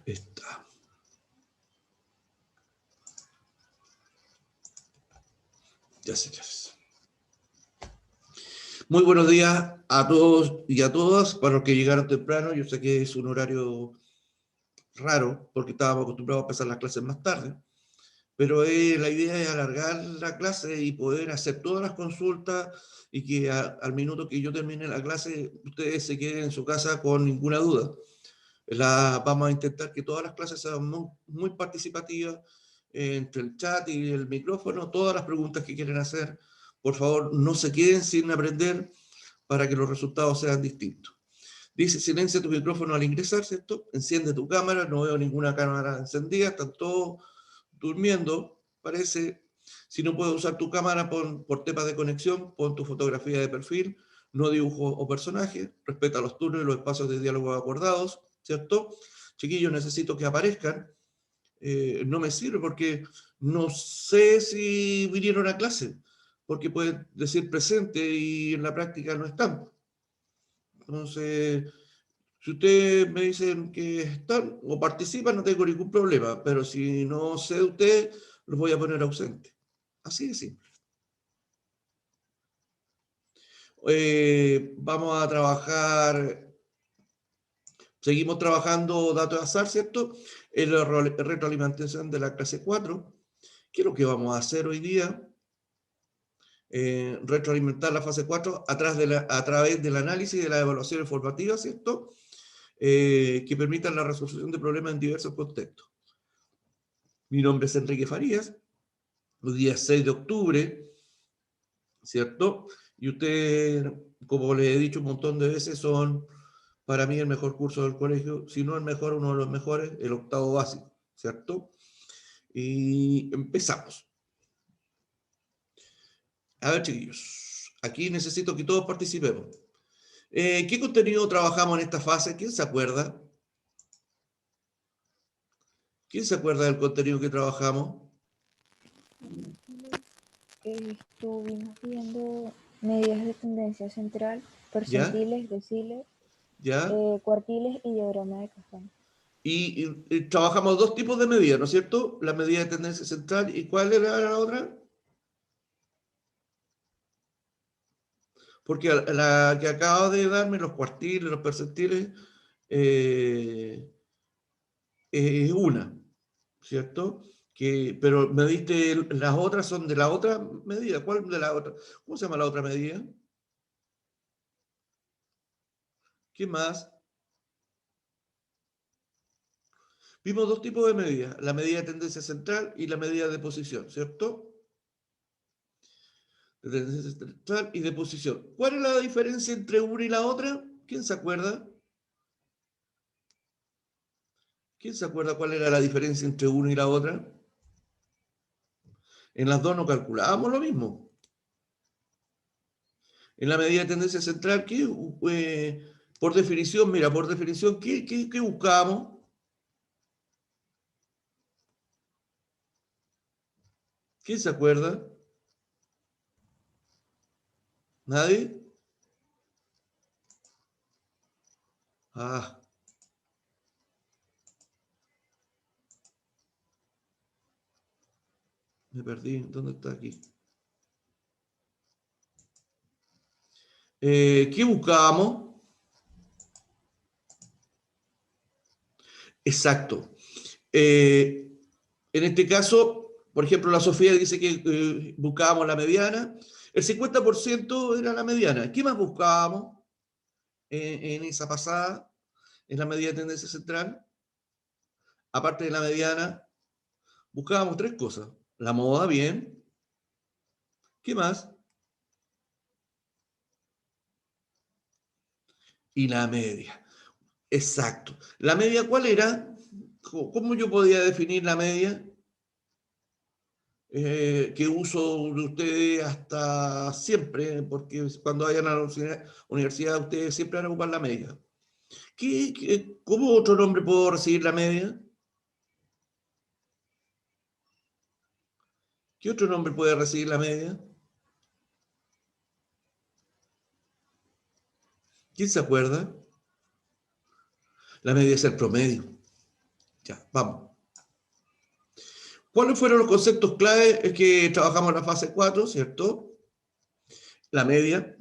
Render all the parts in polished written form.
Ya está. Ya, señores. Muy buenos días a todos y a todas. Para los que llegaron temprano, yo sé que es un horario raro, porque estábamos acostumbrados a pasar las clases más tarde, pero la idea es alargar la clase y poder hacer todas las consultas y que al minuto que yo termine la clase, ustedes se queden en su casa con ninguna duda. Vamos a intentar que todas las clases sean muy participativas, entre el chat y el micrófono, todas las preguntas que quieren hacer. Por favor, no se queden sin aprender para que los resultados sean distintos. Dice, silencia tu micrófono al ingresar, ¿cierto? Enciende tu cámara, no veo ninguna cámara encendida, están todos durmiendo, parece. Si no puedes usar tu cámara por temas de conexión, pon tu fotografía de perfil, no dibujos o personajes, respeta los turnos y los espacios de diálogo acordados, ¿cierto? Chiquillos, necesito que aparezcan. No me sirve porque no sé si vinieron a clase, porque pueden decir presente y en la práctica no están. Entonces, si ustedes me dicen que están o participan, no tengo ningún problema, pero si no sé de ustedes, los voy a poner ausentes. Así de simple. Vamos a trabajar, seguimos trabajando datos de azar, ¿cierto? En la retroalimentación de la clase 4. ¿Qué es lo que vamos a hacer hoy día? Retroalimentar la fase 4 a través del análisis y de la evaluación informativa, ¿cierto? Que permitan la resolución de problemas en diversos contextos. Mi nombre es Enrique Farías, el día 6 de octubre, ¿cierto? Y ustedes, como les he dicho un montón de veces, son para mí el mejor curso del colegio, si no el mejor, uno de los mejores, el octavo básico, ¿cierto? Y empezamos. A ver, chiquillos, aquí necesito que todos participemos. ¿Qué contenido trabajamos en esta fase? ¿Quién se acuerda? ¿Quién se acuerda del contenido que trabajamos? Estuvimos viendo medidas de tendencia central, ¿Ya? percentiles, deciles, ¿Ya? cuartiles y diagrama de Kazan. Y trabajamos dos tipos de medidas, ¿no es cierto? La medida de tendencia central, ¿y cuál era la otra? Porque la que acaba de darme, los cuartiles, los percentiles, es una, ¿cierto? Pero me diste, las otras son de la otra medida. ¿Cuál de la otra? ¿Cómo se llama la otra medida? ¿Qué más? Vimos dos tipos de medidas, la medida de tendencia central y la medida de posición, ¿cierto? De tendencia central y de posición. ¿Cuál es la diferencia entre una y la otra? ¿Quién se acuerda? ¿Quién se acuerda cuál era la diferencia entre una y la otra? En las dos no calculábamos lo mismo. En la medida de tendencia central, por definición, mira, por definición, ¿qué buscábamos? ¿Quién se acuerda? ¿Nadie? Ah, me perdí. ¿Dónde está aquí? ¿Qué buscábamos? Exacto. Eh, en este caso, por ejemplo, la Sofía dice que buscábamos la mediana. El 50% era la mediana. ¿Qué más buscábamos en esa pasada, en la medida de tendencia central? Aparte de la mediana, buscábamos tres cosas. La moda, bien. ¿Qué más? Y la media. Exacto. ¿La media cuál era? ¿Cómo yo podía definir la media? Que uso de ustedes hasta siempre, porque cuando vayan a la universidad ustedes siempre van a ocupar la media. ¿Cómo otro nombre puedo recibir la media? ¿Qué otro nombre puede recibir la media? ¿Quién se acuerda? La media es el promedio. Ya, vamos. ¿Cuáles fueron los conceptos clave que trabajamos en la fase 4, cierto? La media,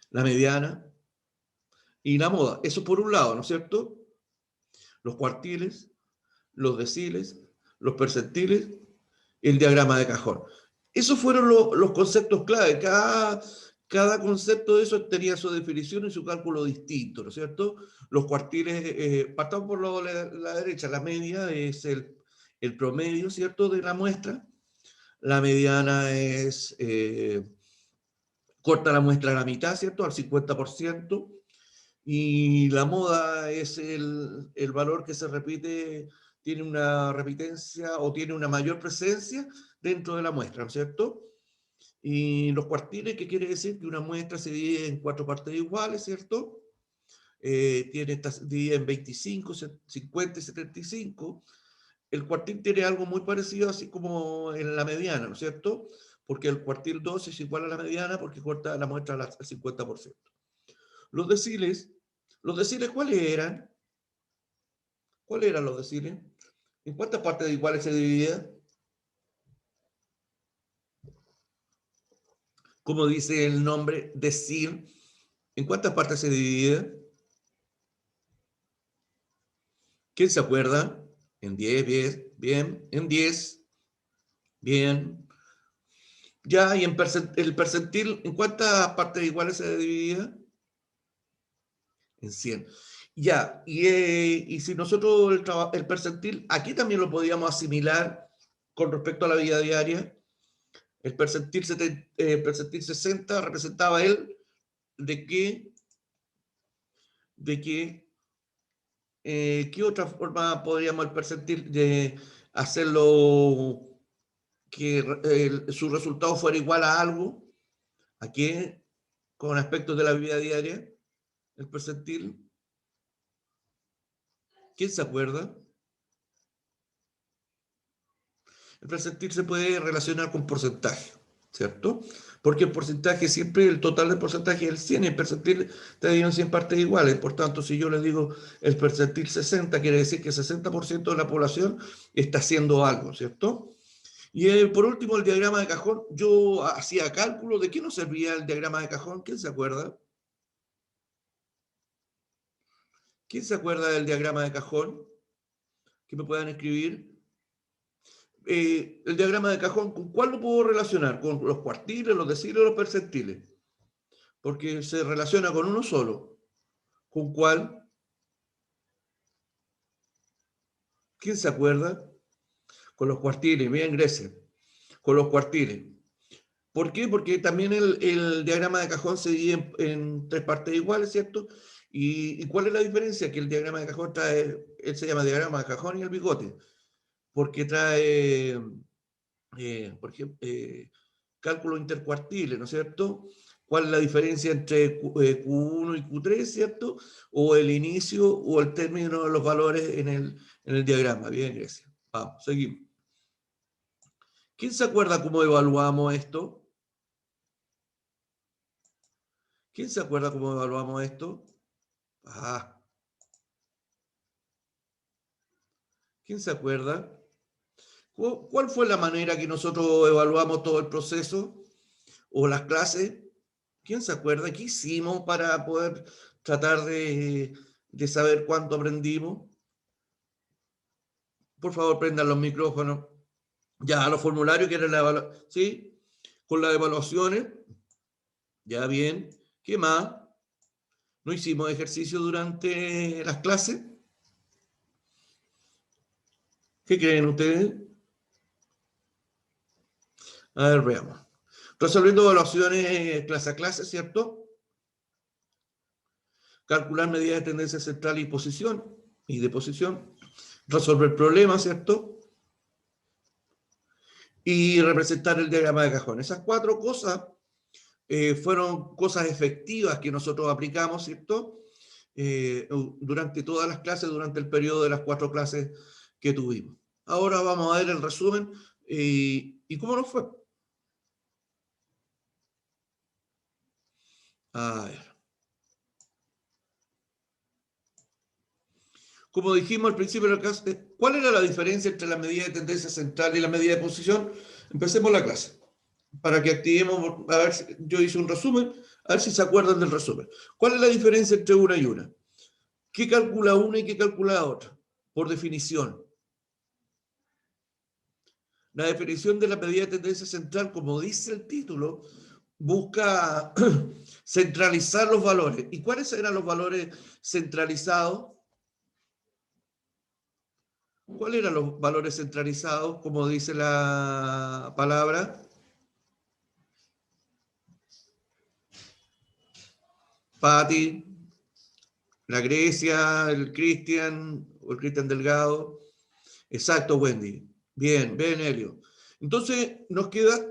la mediana y la moda. Eso por un lado, ¿no es cierto? Los cuartiles, los deciles, los percentiles, el diagrama de cajón. Esos fueron los conceptos clave. Cada concepto de eso tenía su definición y su cálculo distinto, ¿no es cierto? Los cuartiles, partamos por la derecha, la media es el promedio, ¿cierto?, de la muestra. La mediana es, corta la muestra a la mitad, ¿cierto?, al 50%. Y la moda es el valor que se repite, tiene una repitencia o tiene una mayor presencia dentro de la muestra, ¿no es cierto? Y los cuartiles, ¿qué quiere decir? Que una muestra se divide en 4 partes iguales, ¿cierto? Tiene estas divide en 25, 50 y 75. El cuartil tiene algo muy parecido, así como en la mediana, ¿no es cierto? Porque el cuartil 2 es igual a la mediana porque corta la muestra al 50%. Los deciles, ¿cuáles eran? ¿Cuáles eran los deciles? ¿En cuántas partes iguales se dividía? Como dice el nombre, decil. ¿En cuántas partes se dividía? ¿Quién se acuerda? En 10, bien. En 10, bien. Ya, y el percentil, ¿en cuántas partes iguales se dividía? En 100. Ya, y si nosotros el percentil, aquí también lo podíamos asimilar con respecto a la vida diaria. El percentil 60 representaba él de qué, de qué, qué otra forma podríamos el percentil de hacerlo que su resultado fuera igual a algo. ¿A qué? Con aspectos de la vida diaria. El percentil. ¿Quién se acuerda? El percentil se puede relacionar con porcentaje, ¿cierto? Porque el porcentaje siempre, el total del porcentaje es el 100, y el percentil te dio en 100 partes iguales. Por tanto, si yo le digo el percentil 60, quiere decir que 60% de la población está haciendo algo, ¿cierto? Y por último, el diagrama de cajón. Yo hacía cálculo. ¿De qué nos servía el diagrama de cajón? ¿Quién se acuerda? ¿Quién se acuerda del diagrama de cajón? Que me puedan escribir. El diagrama de cajón, ¿con cuál lo puedo relacionar? ¿Con los cuartiles, los deciles o los percentiles? Porque se relaciona con uno solo. ¿Con cuál? ¿Quién se acuerda? Con los cuartiles, bien, Grecia. Con los cuartiles. ¿Por qué? Porque también el diagrama de cajón se divide en 3 partes iguales, ¿cierto? ¿Y cuál es la diferencia? Que el diagrama de cajón trae, él se llama diagrama de cajón y el bigote, porque trae, por ejemplo, cálculo intercuartiles, ¿no es cierto? ¿Cuál es la diferencia entre Q1 y Q3, ¿cierto? O el inicio o el término de los valores en el diagrama. Bien, Grecia. Vamos, seguimos. ¿Quién se acuerda cómo evaluamos esto? ¿Quién se acuerda cómo evaluamos esto? Ah, ¿quién se acuerda? ¿Cuál fue la manera que nosotros evaluamos todo el proceso o las clases? ¿Quién se acuerda? ¿Qué hicimos para poder tratar de saber cuánto aprendimos? Por favor, prendan los micrófonos. Ya, los formularios que eran la evaluación. ¿Sí? Con las evaluaciones. Ya, bien. ¿Qué más? ¿No hicimos ejercicio durante las clases? ¿Qué creen ustedes? A ver, veamos. Resolviendo evaluaciones clase a clase, ¿cierto? Calcular medidas de tendencia central y de posición. Resolver problemas, ¿cierto? Y representar el diagrama de cajón. Esas 4 cosas fueron cosas efectivas que nosotros aplicamos, ¿cierto? Durante todas las clases, durante el periodo de las 4 clases que tuvimos. Ahora vamos a ver el resumen y cómo nos fue. A ver. Como dijimos al principio de la clase, ¿cuál era la diferencia entre la medida de tendencia central y la medida de posición? Empecemos la clase, para que activemos, a ver, yo hice un resumen, a ver si se acuerdan del resumen. ¿Cuál es la diferencia entre una y una? ¿Qué calcula una y qué calcula otra? Por definición. La definición de la medida de tendencia central, como dice el título, busca centralizar los valores. ¿Y cuáles eran los valores centralizados? ¿Cuáles eran los valores centralizados, como dice la palabra? Patti, la Grecia, el Cristian, o el Cristian Delgado. Exacto, Wendy. Bien, bien, Helio. Entonces, nos queda...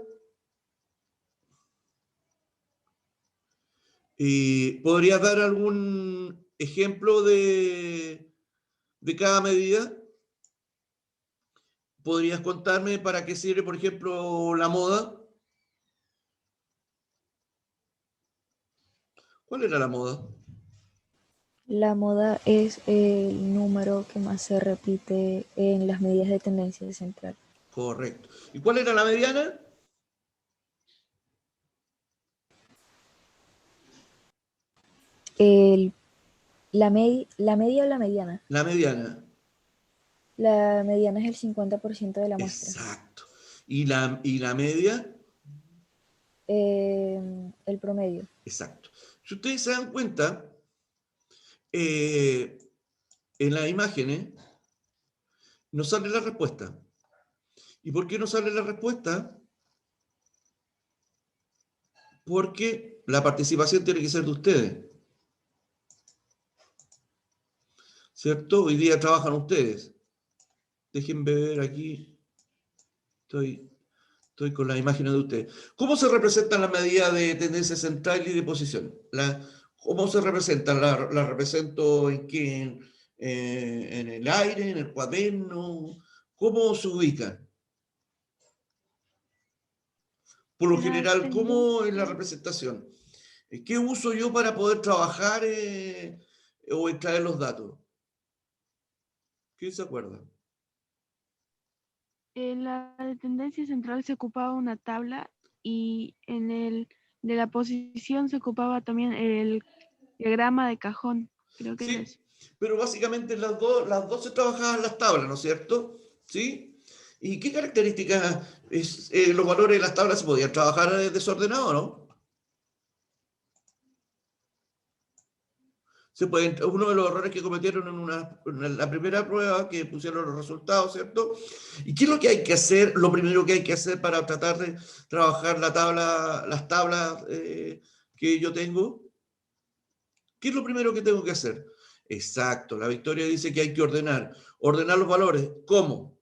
¿Podrías dar algún ejemplo de cada medida? ¿Podrías contarme para qué sirve, por ejemplo, la moda? ¿Cuál era la moda? La moda es el número que más se repite en las medidas de tendencia central. Correcto. ¿Y cuál era la mediana? El, la media o la mediana. La mediana. La mediana es el 50% de la muestra. Exacto. ¿Y la media? El promedio. Exacto. Si ustedes se dan cuenta, en las imágenes no sale la respuesta. ¿Y por qué no sale la respuesta? Porque la participación tiene que ser de ustedes. ¿Cierto? Hoy día trabajan ustedes. Déjenme ver aquí. Estoy con las imágenes de ustedes. ¿Cómo se representan las medidas de tendencia central y de posición? ¿Cómo se representan? ¿La represento en qué? ¿En el aire? ¿En el cuaderno? ¿Cómo se ubican? Por lo La general, ¿cómo es la tendencia, representación? ¿Qué uso yo para poder trabajar o extraer los datos? ¿Quién se acuerda? en la de tendencia central se ocupaba una tabla y en el de la posición se ocupaba también el diagrama de cajón, creo que era Sí, eso. pero básicamente las dos se trabajaban las tablas, ¿no es cierto? ¿Sí? ¿Y qué características los valores de las tablas se podían trabajar desordenados, no? Uno de los errores que cometieron en la primera prueba que pusieron los resultados, ¿cierto? ¿Y qué es lo que hay que hacer? Lo primero que hay que hacer para tratar de trabajar las tablas que yo tengo. ¿Qué es lo primero que tengo que hacer? Exacto, la Victoria dice que hay que ordenar. Ordenar los valores. ¿Cómo?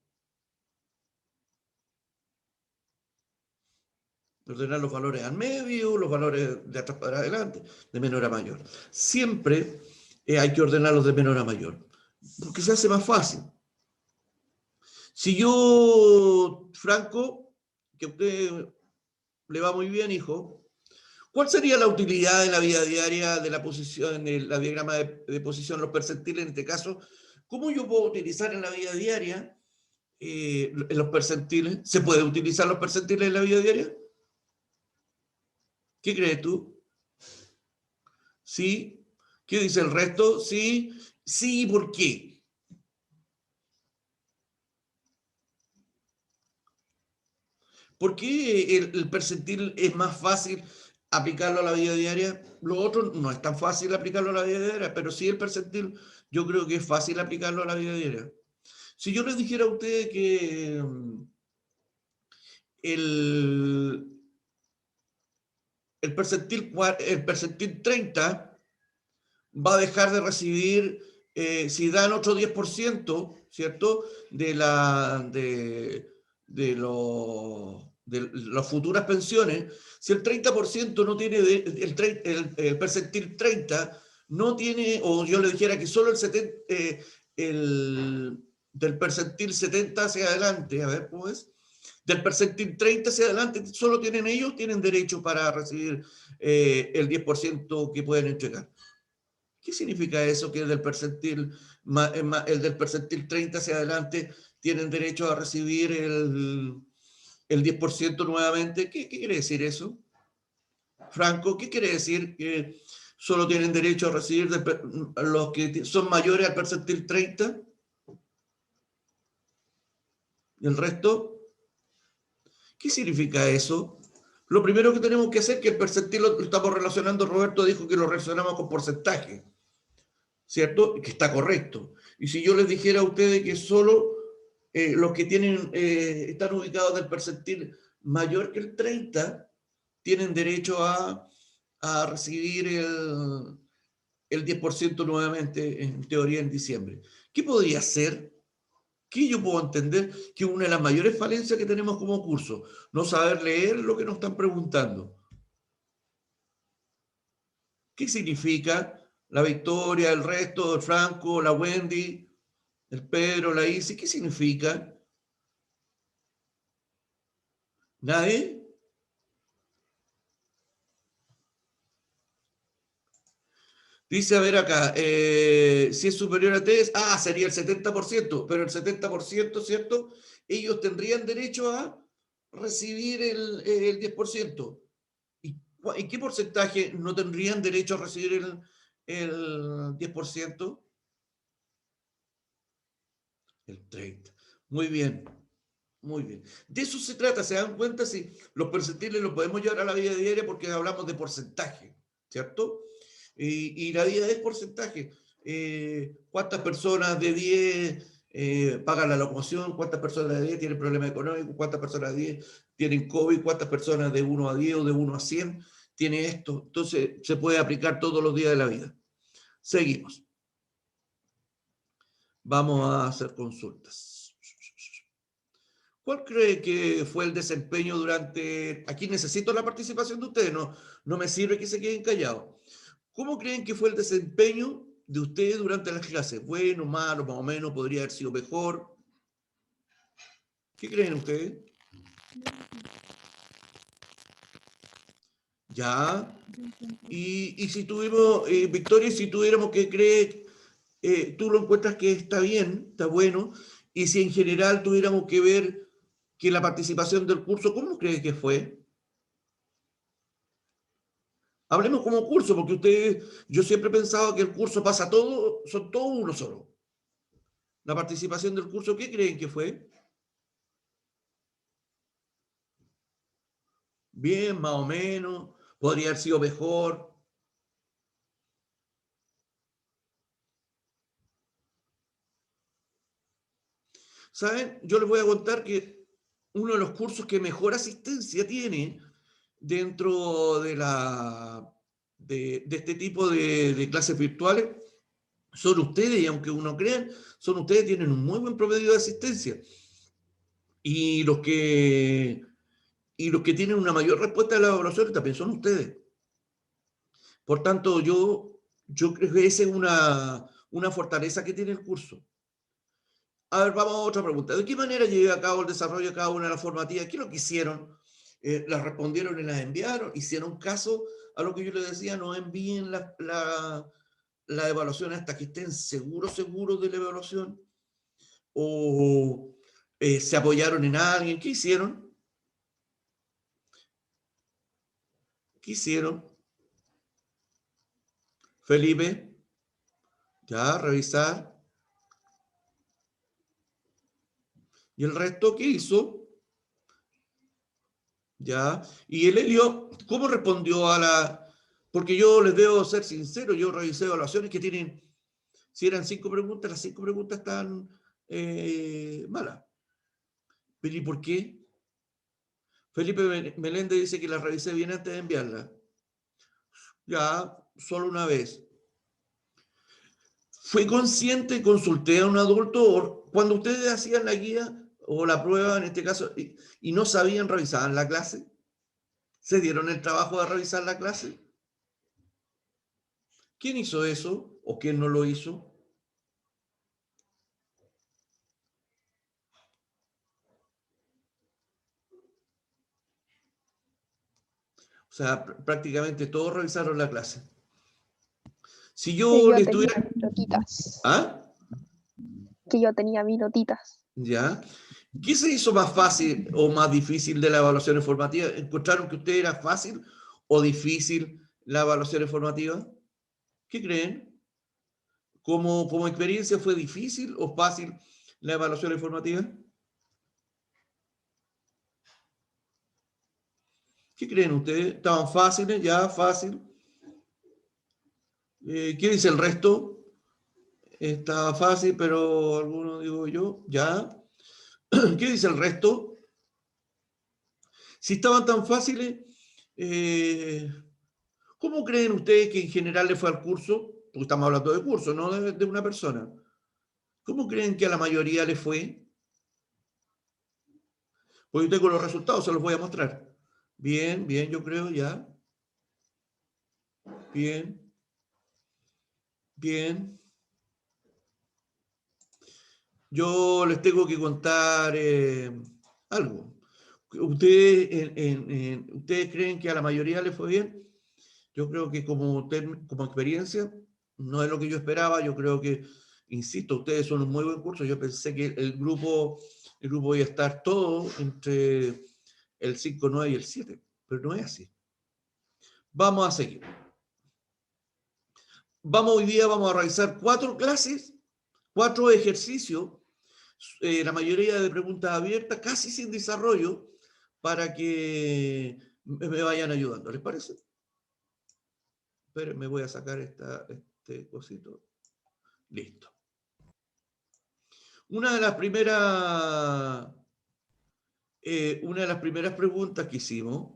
Ordenar los valores al medio, los valores de atrás para adelante, de menor a mayor. Siempre hay que ordenarlos de menor a mayor, porque se hace más fácil. Si yo, Franco, que a usted le va muy bien, hijo, ¿cuál sería la utilidad en la vida diaria de la posición, en el diagrama de posición, los percentiles en este caso? ¿Cómo yo puedo utilizar en la vida diaria los percentiles? ¿Se puede utilizar los percentiles en la vida diaria? ¿Qué crees tú? ¿Sí? ¿Qué dice el resto? Sí. Sí, ¿por qué? ¿Por qué el percentil es más fácil aplicarlo a la vida diaria? Lo otro no es tan fácil aplicarlo a la vida diaria, pero sí el percentil yo creo que es fácil aplicarlo a la vida diaria. Si yo les dijera a ustedes que el, el percentil 30 va a dejar de recibir, si dan otro 10%, ¿cierto? De las futuras pensiones, si el 30% no tiene, el percentil 30 no tiene, o yo le dijera que solo del percentil 70 hacia adelante, a ver cómo es, del percentil 30 hacia adelante, solo tienen derecho para recibir el 10% que pueden entregar. ¿Qué significa eso? Que del percentil, el del percentil 30 hacia adelante tienen derecho a recibir el 10% nuevamente. ¿Qué quiere decir eso? Franco, ¿qué quiere decir que solo tienen derecho a recibir los que son mayores al percentil 30? ¿Y el resto? ¿Qué significa eso? Lo primero que tenemos que hacer, que el percentil lo estamos relacionando, Roberto dijo que lo relacionamos con porcentaje, ¿cierto? Que está correcto. Y si yo les dijera a ustedes que solo los que tienen, están ubicados del percentil mayor que el 30, tienen derecho a recibir el 10% nuevamente, en teoría, en diciembre. ¿Qué podría ser? ¿Qué yo puedo entender? Que una de las mayores falencias que tenemos como curso, no saber leer lo que nos están preguntando. ¿Qué significa la Victoria, el resto, el Franco, la Wendy, el Pedro, la Isi? ¿Qué significa? ¿Nadie? Dice, a ver acá, si es superior a 3, sería el 70%, pero el 70%, ¿cierto? Ellos tendrían derecho a recibir el 10%. ¿Y qué porcentaje no tendrían derecho a recibir el 10%? El 30%. Muy bien, muy bien. De eso se trata, ¿se dan cuenta? Si los percentiles los podemos llevar a la vida diaria porque hablamos de porcentaje, ¿cierto? Y la vida es porcentaje. ¿Cuántas personas de 10 pagan la locomoción? ¿Cuántas personas de 10 tienen problemas económicos? ¿Cuántas personas de 10 tienen COVID? ¿Cuántas personas de 1 a 10 o de 1 a 100 tiene esto? Entonces se puede aplicar todos los días de la vida. Seguimos. Vamos a hacer consultas. ¿Cuál cree que fue el desempeño durante... Aquí necesito la participación de ustedes, no me sirve que se queden callados. ¿Cómo creen que fue el desempeño de ustedes durante las clases? ¿Bueno, malo, más o menos? ¿Podría haber sido mejor? ¿Qué creen ustedes? Ya. Y si tuvimos, Victoria, si tuviéramos que creer, tú lo encuentras que está bien, está bueno, y si en general tuviéramos que ver que la participación del curso, ¿cómo crees que fue? Hablemos como curso, porque ustedes, yo siempre he pensado que el curso pasa todo, son todos uno solo. La participación del curso, ¿qué creen que fue? Bien, más o menos, podría haber sido mejor. ¿Saben? Yo les voy a contar que uno de los cursos que mejor asistencia tiene dentro de este tipo de clases virtuales son ustedes, y aunque uno crean, son ustedes, tienen un muy buen promedio de asistencia. Y y los que tienen una mayor respuesta a la evaluación también son ustedes. Por tanto, yo creo que esa es una fortaleza que tiene el curso. A ver, vamos a otra pregunta. ¿De qué manera lleva a cabo el desarrollo de cada una de las formativas? ¿Qué es lo que hicieron? ¿Las respondieron y las enviaron? ¿Hicieron caso a lo que yo les decía? No envíen la evaluación hasta que estén seguros de la evaluación. ¿O se apoyaron en alguien? ¿Qué hicieron? ¿Qué hicieron? Felipe, ya, revisar. ¿Y el resto qué hizo? Ya. ¿Y el Helio, cómo respondió a la...? Porque yo les debo ser sincero, yo revisé evaluaciones que tienen, si eran 5 preguntas, las 5 preguntas están malas. ¿Pero y por qué? Felipe Meléndez dice que las revisé bien antes de enviarlas. Ya, solo una vez. Fui consciente, consulté a un adulto, cuando ustedes hacían la guía o la prueba en este caso y no sabían, revisaban la clase, se dieron el trabajo de revisar la clase. ¿Quién hizo eso o quién no lo hizo? O sea, prácticamente todos revisaron la clase. Si Que yo yo le tenía estuviera... mis notitas. ¿Ah? Que yo tenía mis notitas. ¿Ya? ¿Qué se hizo más fácil o más difícil de la evaluación formativa? ¿Encontraron que usted era fácil o difícil la evaluación formativa? ¿Qué creen? ¿Como experiencia fue difícil o fácil la evaluación formativa? ¿Qué creen ustedes? ¿Estaban fáciles? ¿Ya? ¿Fácil? ¿Qué dice el resto? Estaba fácil, pero algunos digo yo, ¿ya? ¿Qué dice el resto? Si estaban tan fáciles, eh, ¿cómo creen ustedes que en general le fue al curso? Porque estamos hablando de curso, no de una persona. ¿Cómo creen que a la mayoría le fue? Pues yo tengo los resultados, se los voy a mostrar. Bien, bien, yo creo ya. Bien, bien. Yo les tengo que contar algo. ¿Ustedes creen que a la mayoría le fue bien? Yo creo que como experiencia no es lo que yo esperaba. Yo creo que, insisto, ustedes son un muy buen curso. Yo pensé que el grupo iba a estar todo entre el 5, 9 y el 7, pero no es así. Vamos a seguir. Hoy día vamos a realizar 4 clases, 4 ejercicios, la mayoría de preguntas abiertas, casi sin desarrollo, para que me vayan ayudando. ¿Les parece? Esperen, me voy a sacar este cosito. Listo. Una de las primeras preguntas que hicimos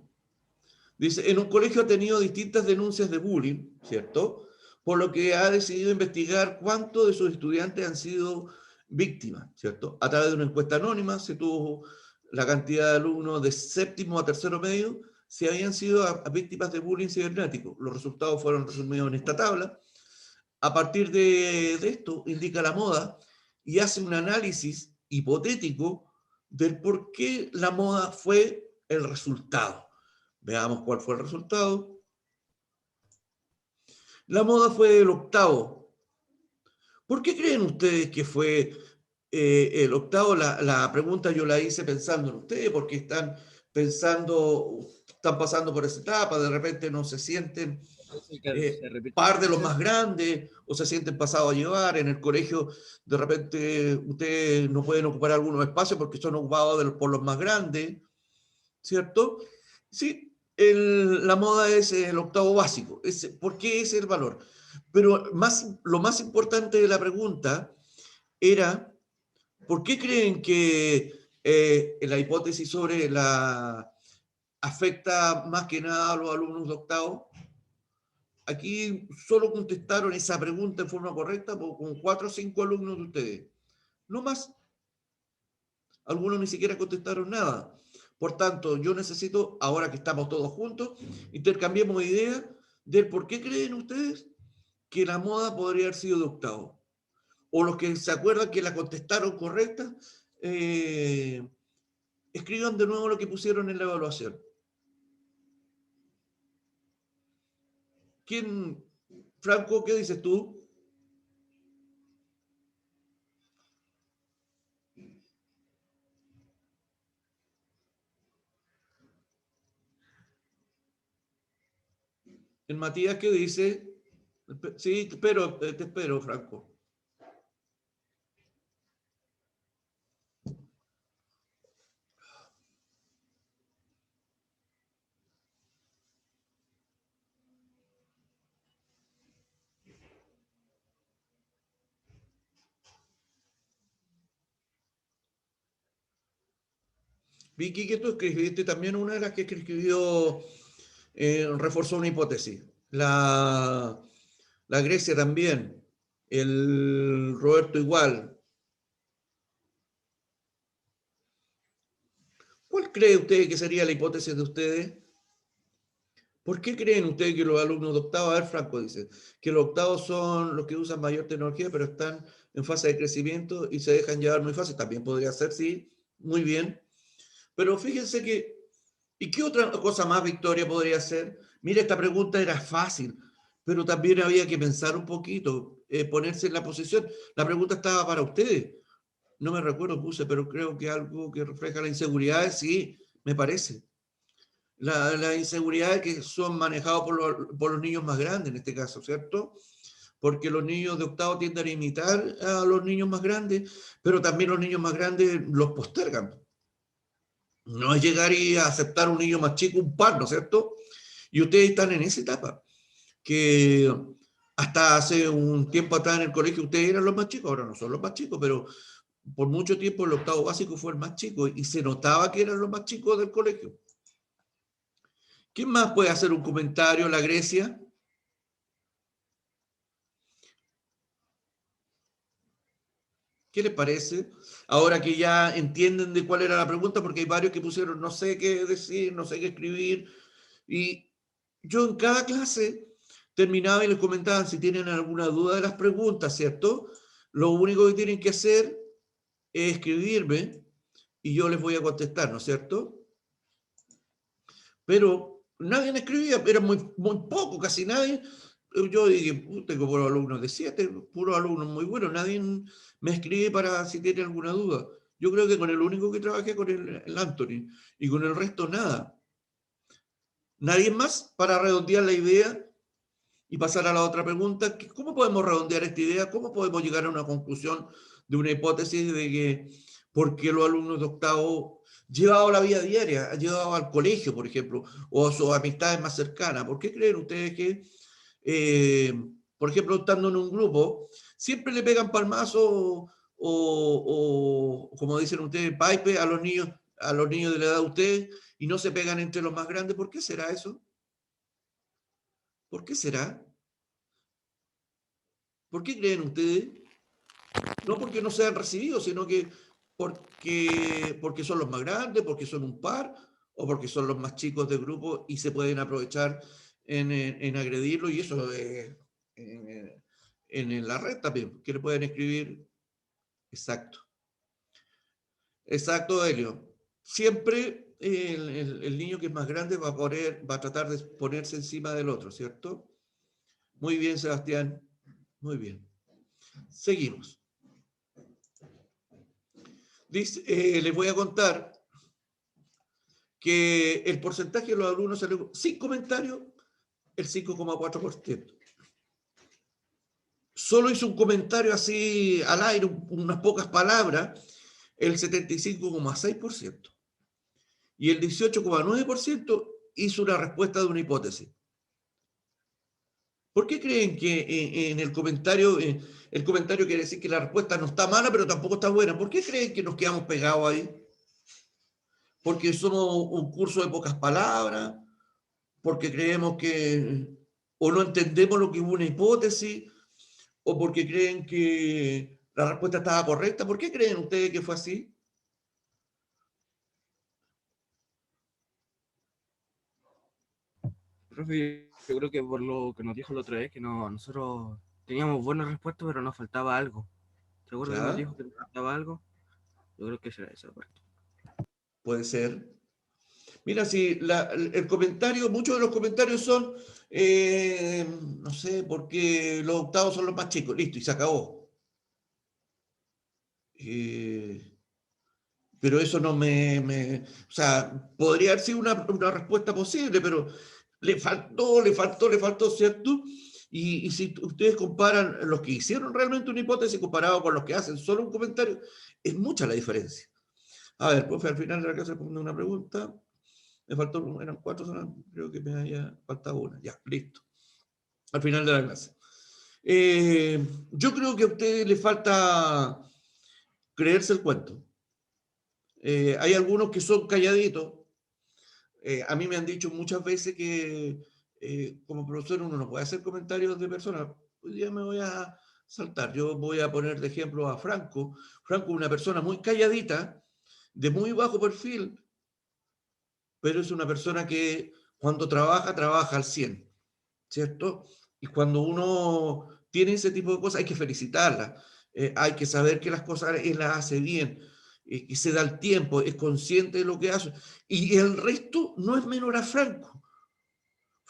dice: en un colegio ha tenido distintas denuncias de bullying, ¿cierto? Por lo que ha decidido investigar cuántos de sus estudiantes han sido víctimas, ¿cierto? A través de una encuesta anónima se tuvo la cantidad de alumnos de séptimo a tercero medio si habían sido víctimas de bullying cibernético. Los resultados fueron resumidos en esta tabla. A partir de esto, indica la moda y hace un análisis hipotético del por qué la moda fue el resultado. Veamos cuál fue el resultado. La moda fue el octavo. ¿Por qué creen ustedes que fue el octavo? La pregunta yo la hice pensando en ustedes, porque están pasando por esa etapa, de repente no se sienten par de los más grandes, o se sienten pasados a llevar. En el colegio, de repente, ustedes no pueden ocupar algunos espacios porque son ocupados por los más grandes, ¿cierto? Sí, la moda es el octavo básico. ¿Por qué ese es el valor? Pero lo más importante de la pregunta era: ¿por qué creen que la hipótesis sobre afecta más que nada a los alumnos de octavo? Aquí solo contestaron esa pregunta en forma correcta con 4 o 5 alumnos de ustedes. No más. Algunos ni siquiera contestaron nada. Por tanto, yo necesito, ahora que estamos todos juntos, intercambiemos ideas del por qué creen ustedes que la moda podría haber sido de octavo. O los que se acuerdan que la contestaron correcta, escriban de nuevo lo que pusieron en la evaluación. Franco, ¿qué dices tú? ¿El Matías qué dice? Sí, te espero, Franco. Vicky, que tú escribiste también, una de las que escribió, reforzó una hipótesis. La Grecia también. El Roberto igual. ¿Cuál cree usted que sería la hipótesis de ustedes? ¿Por qué creen ustedes que los alumnos de octavo, a ver, Franco dice, que los octavos son los que usan mayor tecnología, pero están en fase de crecimiento y se dejan llevar muy fácil? También podría ser, sí, muy bien. Pero fíjense que, ¿y qué otra cosa más, Victoria, podría ser? Mira, esta pregunta era fácil. pero también había que pensar un poquito, ponerse en la posición. La pregunta estaba para ustedes. No me recuerdo, puse, pero creo que algo que refleja la inseguridad, sí, me parece. La inseguridad que son manejados por los niños más grandes en este caso, ¿cierto? Porque los niños de octavo tienden a imitar a los niños más grandes, pero también los niños más grandes los postergan. No es llegar y aceptar a un niño más chico, un par, ¿no es cierto? Y ustedes están en esa etapa, que hasta hace un tiempo atrás en el colegio ustedes eran los más chicos, ahora no son los más chicos, pero por mucho tiempo el octavo básico fue el más chico y se notaba que eran los más chicos del colegio. ¿Quién más puede hacer un comentario? ¿La Grecia? ¿Qué les parece? Ahora que ya entienden de cuál era la pregunta, porque hay varios que pusieron no sé qué decir, no sé qué escribir. Y yo en cada clase terminaba y les comentaban si tienen alguna duda de las preguntas, ¿cierto? Lo único que tienen que hacer es escribirme y yo les voy a contestar, ¿no es cierto? Pero nadie me escribía, era muy, muy poco, casi nadie. Yo dije, tengo puros alumnos de 7, puros alumnos muy buenos, nadie me escribe para si tiene alguna duda. Yo creo que con el único que trabajé con el Anthony y con el resto nada. Nadie más para redondear la idea y pasar a la otra pregunta. ¿Cómo podemos redondear esta idea? ¿Cómo podemos llegar a una conclusión de una hipótesis de que por qué los alumnos de octavo llevado la vida diaria, han llevado al colegio, por ejemplo, o a sus amistades más cercanas? ¿Por qué creen ustedes que, por ejemplo, estando en un grupo, siempre le pegan palmazo o como dicen ustedes, pipe a los niños de la edad de ustedes y no se pegan entre los más grandes? ¿Por qué será eso? ¿Por qué será? ¿Por qué creen ustedes? No porque no sean recibidos, sino que porque son los más grandes, porque son un par, o porque son los más chicos del grupo y se pueden aprovechar en agredirlo, y eso en la red también, que le pueden escribir. Exacto. Exacto, Helio. Siempre el niño que es más grande va a tratar de ponerse encima del otro, ¿cierto? Muy bien, Sebastián. Muy bien. Seguimos. Dice, les voy a contar que el porcentaje de los alumnos salió sin comentarios, el 5,4%. Solo hizo un comentario así al aire, unas pocas palabras, el 75,6%. Y el 18,9% hizo una respuesta de una hipótesis. ¿Por qué creen que en el comentario quiere decir que la respuesta no está mala, pero tampoco está buena? ¿Por qué creen que nos quedamos pegados ahí? ¿Porque somos un curso de pocas palabras? ¿Porque creemos que o no entendemos lo que hubo una hipótesis? ¿O porque creen que la respuesta estaba correcta? ¿Por qué creen ustedes que fue así? Profe, yo creo que por lo que nos dijo la otra vez, que no, nosotros teníamos buenas respuestas, pero nos faltaba algo. ¿Seguro que nos ¿Ya? dijo que nos faltaba algo? Yo creo que será esa parte. Puede ser. Mira, si el comentario, muchos de los comentarios son, no sé, porque los octavos son los más chicos, listo, y se acabó. Pero eso no o sea, podría haber sido una respuesta posible, pero le faltó, ¿cierto? Y si ustedes comparan los que hicieron realmente una hipótesis comparado con los que hacen solo un comentario, es mucha la diferencia. A ver, profe, al final de la clase responde una pregunta. Me faltó, eran 4, creo que me había faltado una. Ya, listo. Al final de la clase. Yo creo que a ustedes les falta creerse el cuento. Hay algunos que son calladitos. A mí me han dicho muchas veces que como profesor uno no puede hacer comentarios de personas. Hoy día me voy a saltar. Yo voy a poner de ejemplo a Franco. Franco es una persona muy calladita, de muy bajo perfil, pero es una persona que cuando trabaja al 100, ¿cierto? Y cuando uno tiene ese tipo de cosas hay que felicitarla. Hay que saber que las cosas él las hace bien, que se da el tiempo, es consciente de lo que hace. Y el resto no es menor a Franco.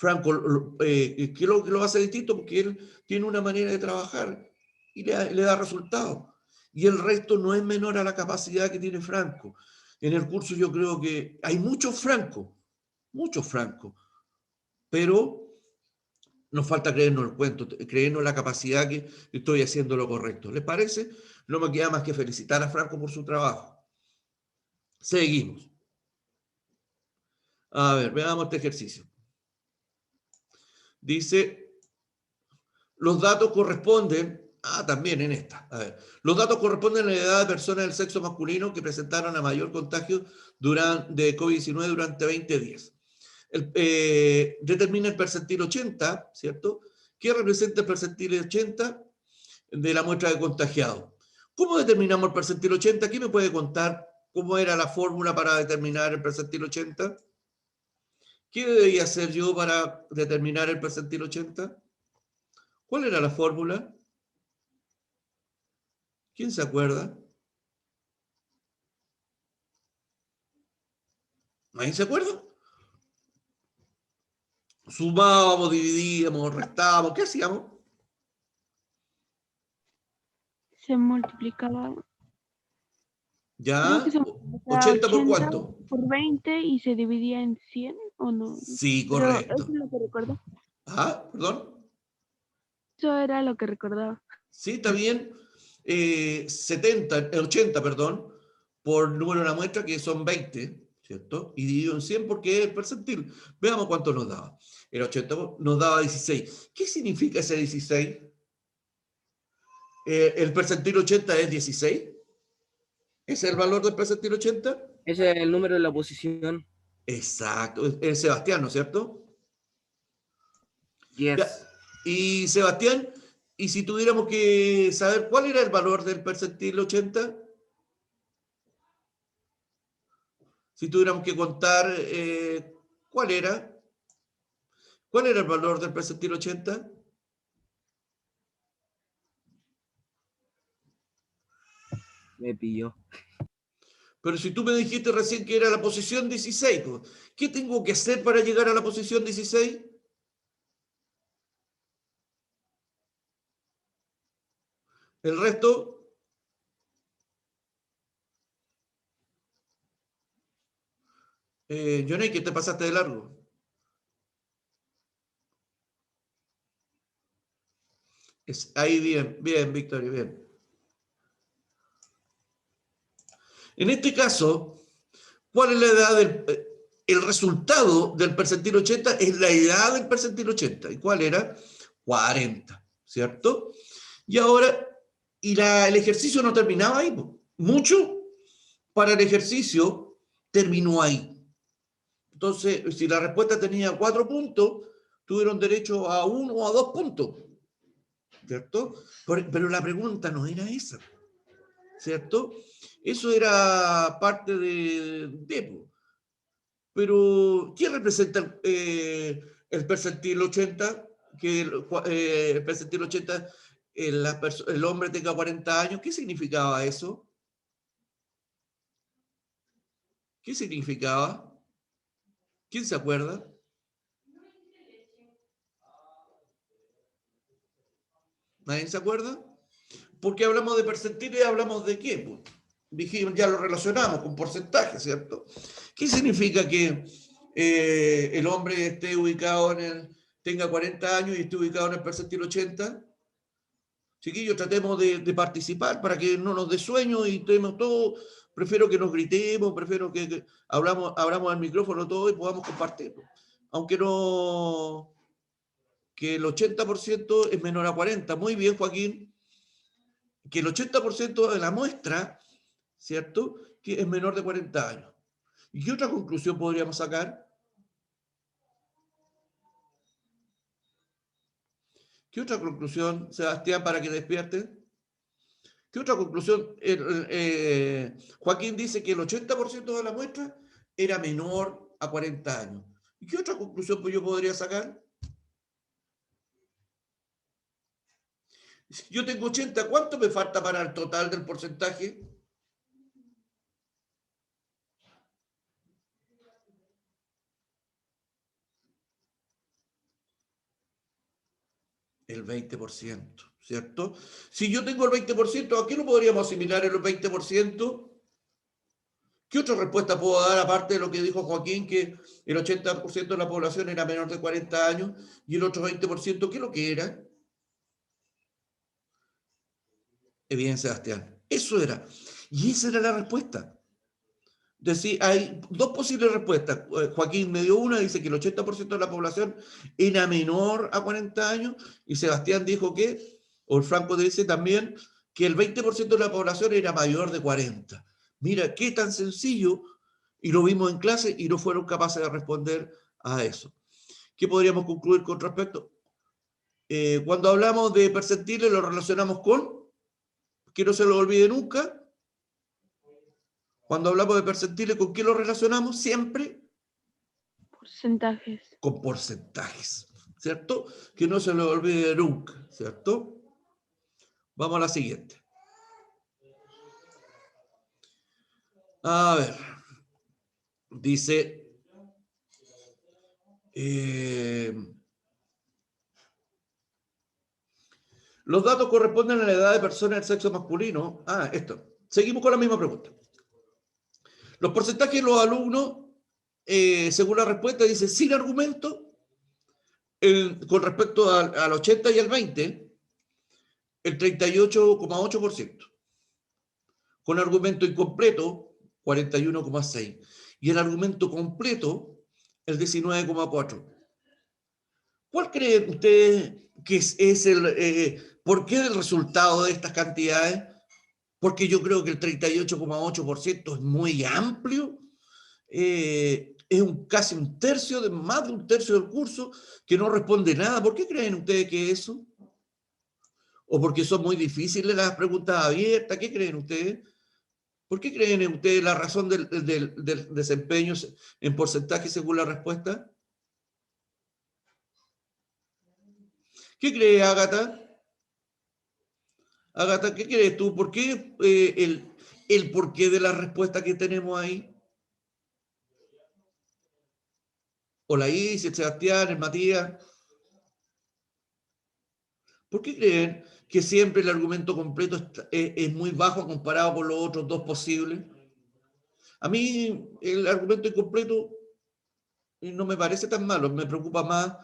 Franco, ¿qué es lo que lo hace distinto? Porque él tiene una manera de trabajar y le da resultados. Y el resto no es menor a la capacidad que tiene Franco. En el curso yo creo que hay muchos Francos, pero nos falta creernos el cuento, creernos la capacidad que estoy haciendo lo correcto. ¿Les parece? No me queda más que felicitar a Franco por su trabajo. Seguimos. A ver, veamos este ejercicio. Dice, los datos corresponden, también en esta, a ver, los datos corresponden a la edad de personas del sexo masculino que presentaron a mayor contagio de COVID-19 durante 20 días. Determina el percentil 80, ¿cierto? ¿Qué representa el percentil 80 de la muestra de contagiados? ¿Cómo determinamos el percentil 80? ¿Quién me puede contar cómo era la fórmula para determinar el percentil 80? ¿Qué debía hacer yo para determinar el percentil 80? ¿Cuál era la fórmula? ¿Quién se acuerda? ¿Nadie se acuerda? Sumábamos, dividíamos, restábamos, ¿qué hacíamos? Se multiplicaba, creo que ¿Ya? se multiplicaba 80 por 80 cuánto. por 20 y se dividía en 100 o no. Sí, Pero eso correcto. es lo que recuerdo. Perdón. Eso era lo que recordaba. Sí, está bien. 80, perdón, por número de la muestra, que son 20, ¿cierto? Y dividido en 100 porque es el percentil. Veamos cuánto nos daba. El 80 nos daba 16. ¿Qué significa ese 16? ¿El percentil 80 es 16? ¿Ese es el valor del percentil 80? Ese es el número de la posición. Exacto, es Sebastián, ¿no es cierto? Ya. Yes. Y Sebastián, ¿y si tuviéramos que saber cuál era el valor del percentil 80? Si tuviéramos que contar, ¿cuál era? ¿Cuál era el valor del percentil 80? Me pilló. Pero si tú me dijiste recién que era la posición 16, pues, ¿qué tengo que hacer para llegar a la posición 16? El resto, Johnny, ¿qué te pasaste de largo? Ahí bien, bien, Victoria, bien. En este caso, ¿cuál es la edad el resultado del percentil 80 es la edad del percentil 80. ¿Y cuál era? 40, ¿cierto? Y ahora, el ejercicio no terminaba ahí. Mucho para el ejercicio terminó ahí. Entonces, si la respuesta tenía 4 puntos, tuvieron derecho a 1 o a 2 puntos, ¿cierto? Pero la pregunta no era esa, ¿cierto? Eso era parte de pero, ¿qué representa el percentil 80? Que el percentil 80, el hombre tenga 40 años. ¿Qué significaba eso? ¿Qué significaba? ¿Quién se acuerda? ¿Nadie se acuerda? Porque hablamos de percentiles, hablamos de qué. Pues, dijimos, ya lo relacionamos con porcentaje, ¿cierto? ¿Qué significa que el hombre esté ubicado tenga 40 años y esté ubicado en el percentil 80? Chiquillos, tratemos de participar para que no nos dé sueño y tenemos todo. Prefiero que nos gritemos, prefiero que abramos el micrófono todo y podamos compartir. Aunque no, que el 80% es menor a 40. Muy bien, Joaquín. Que el 80% de la muestra, ¿cierto? Que es menor de 40 años. ¿Y qué otra conclusión podríamos sacar? ¿Qué otra conclusión, Sebastián, para que despierten? ¿Qué otra conclusión? Joaquín dice que el 80% de la muestra era menor a 40 años. ¿Y qué otra conclusión yo podría sacar? Si yo tengo 80, ¿cuánto me falta para el total del porcentaje? El 20%, ¿cierto? Si yo tengo el 20%, ¿a qué lo podríamos asimilar en el 20%? ¿Qué otra respuesta puedo dar aparte de lo que dijo Joaquín, que el 80% de la población era menor de 40 años y el otro 20%, qué es lo que era? Bien, Sebastián, eso era. Y esa era la respuesta. Decir, hay dos posibles respuestas. Joaquín me dio una, dice que el 80% de la población era menor a 40 años, y Sebastián dijo que, o el Franco dice también, que el 20% de la población era mayor de 40. Mira, qué tan sencillo, y lo vimos en clase, y no fueron capaces de responder a eso. ¿Qué podríamos concluir con respecto? Cuando hablamos de percentiles, lo relacionamos con, que no se lo olvide nunca. Cuando hablamos de percentiles, ¿con qué lo relacionamos? Siempre Porcentajes. con porcentajes, ¿cierto? Que no se lo olvide nunca, ¿cierto? Vamos a la siguiente. A ver, dice, los datos corresponden a la edad de personas del sexo masculino. Esto. Seguimos con la misma pregunta. Los porcentajes de los alumnos, según la respuesta, dice sin argumento, con respecto al 80 y al 20, el 38,8%. Con argumento incompleto, 41,6%. Y el argumento completo, el 19,4%. ¿Cuál creen ustedes que es el por qué el resultado de estas cantidades? Porque yo creo que el 38,8% es muy amplio. Es casi un tercio, más de un tercio del curso que no responde nada. ¿Por qué creen ustedes que es eso? ¿O porque son muy difíciles las preguntas abiertas? ¿Qué creen ustedes? ¿Por qué creen ustedes la razón del desempeño en porcentaje según la respuesta? ¿Qué cree Ágata? Ágata, ¿qué crees tú? ¿Por qué el porqué de la respuesta que tenemos ahí? O la Isis, el Sebastián, el Matías. ¿Por qué creen que siempre el argumento completo es muy bajo comparado con los otros dos posibles? A mí el argumento incompleto no me parece tan malo, me preocupa más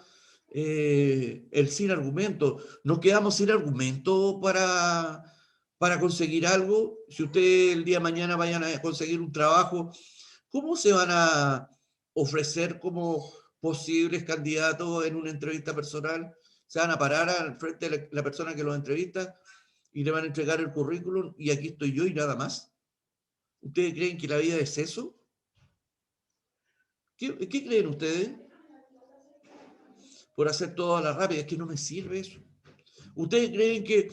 el sin argumento. Nos quedamos sin argumento para conseguir algo. Si ustedes el día de mañana vayan a conseguir un trabajo, ¿cómo se van a ofrecer como posibles candidatos en una entrevista personal? Se van a parar al frente de la persona que los entrevista y le van a entregar el currículum y aquí estoy yo y nada más. ¿Ustedes creen que la vida es eso? ¿Qué creen ustedes? Por hacer todo a la rápida, es que no me sirve eso. ¿Ustedes creen que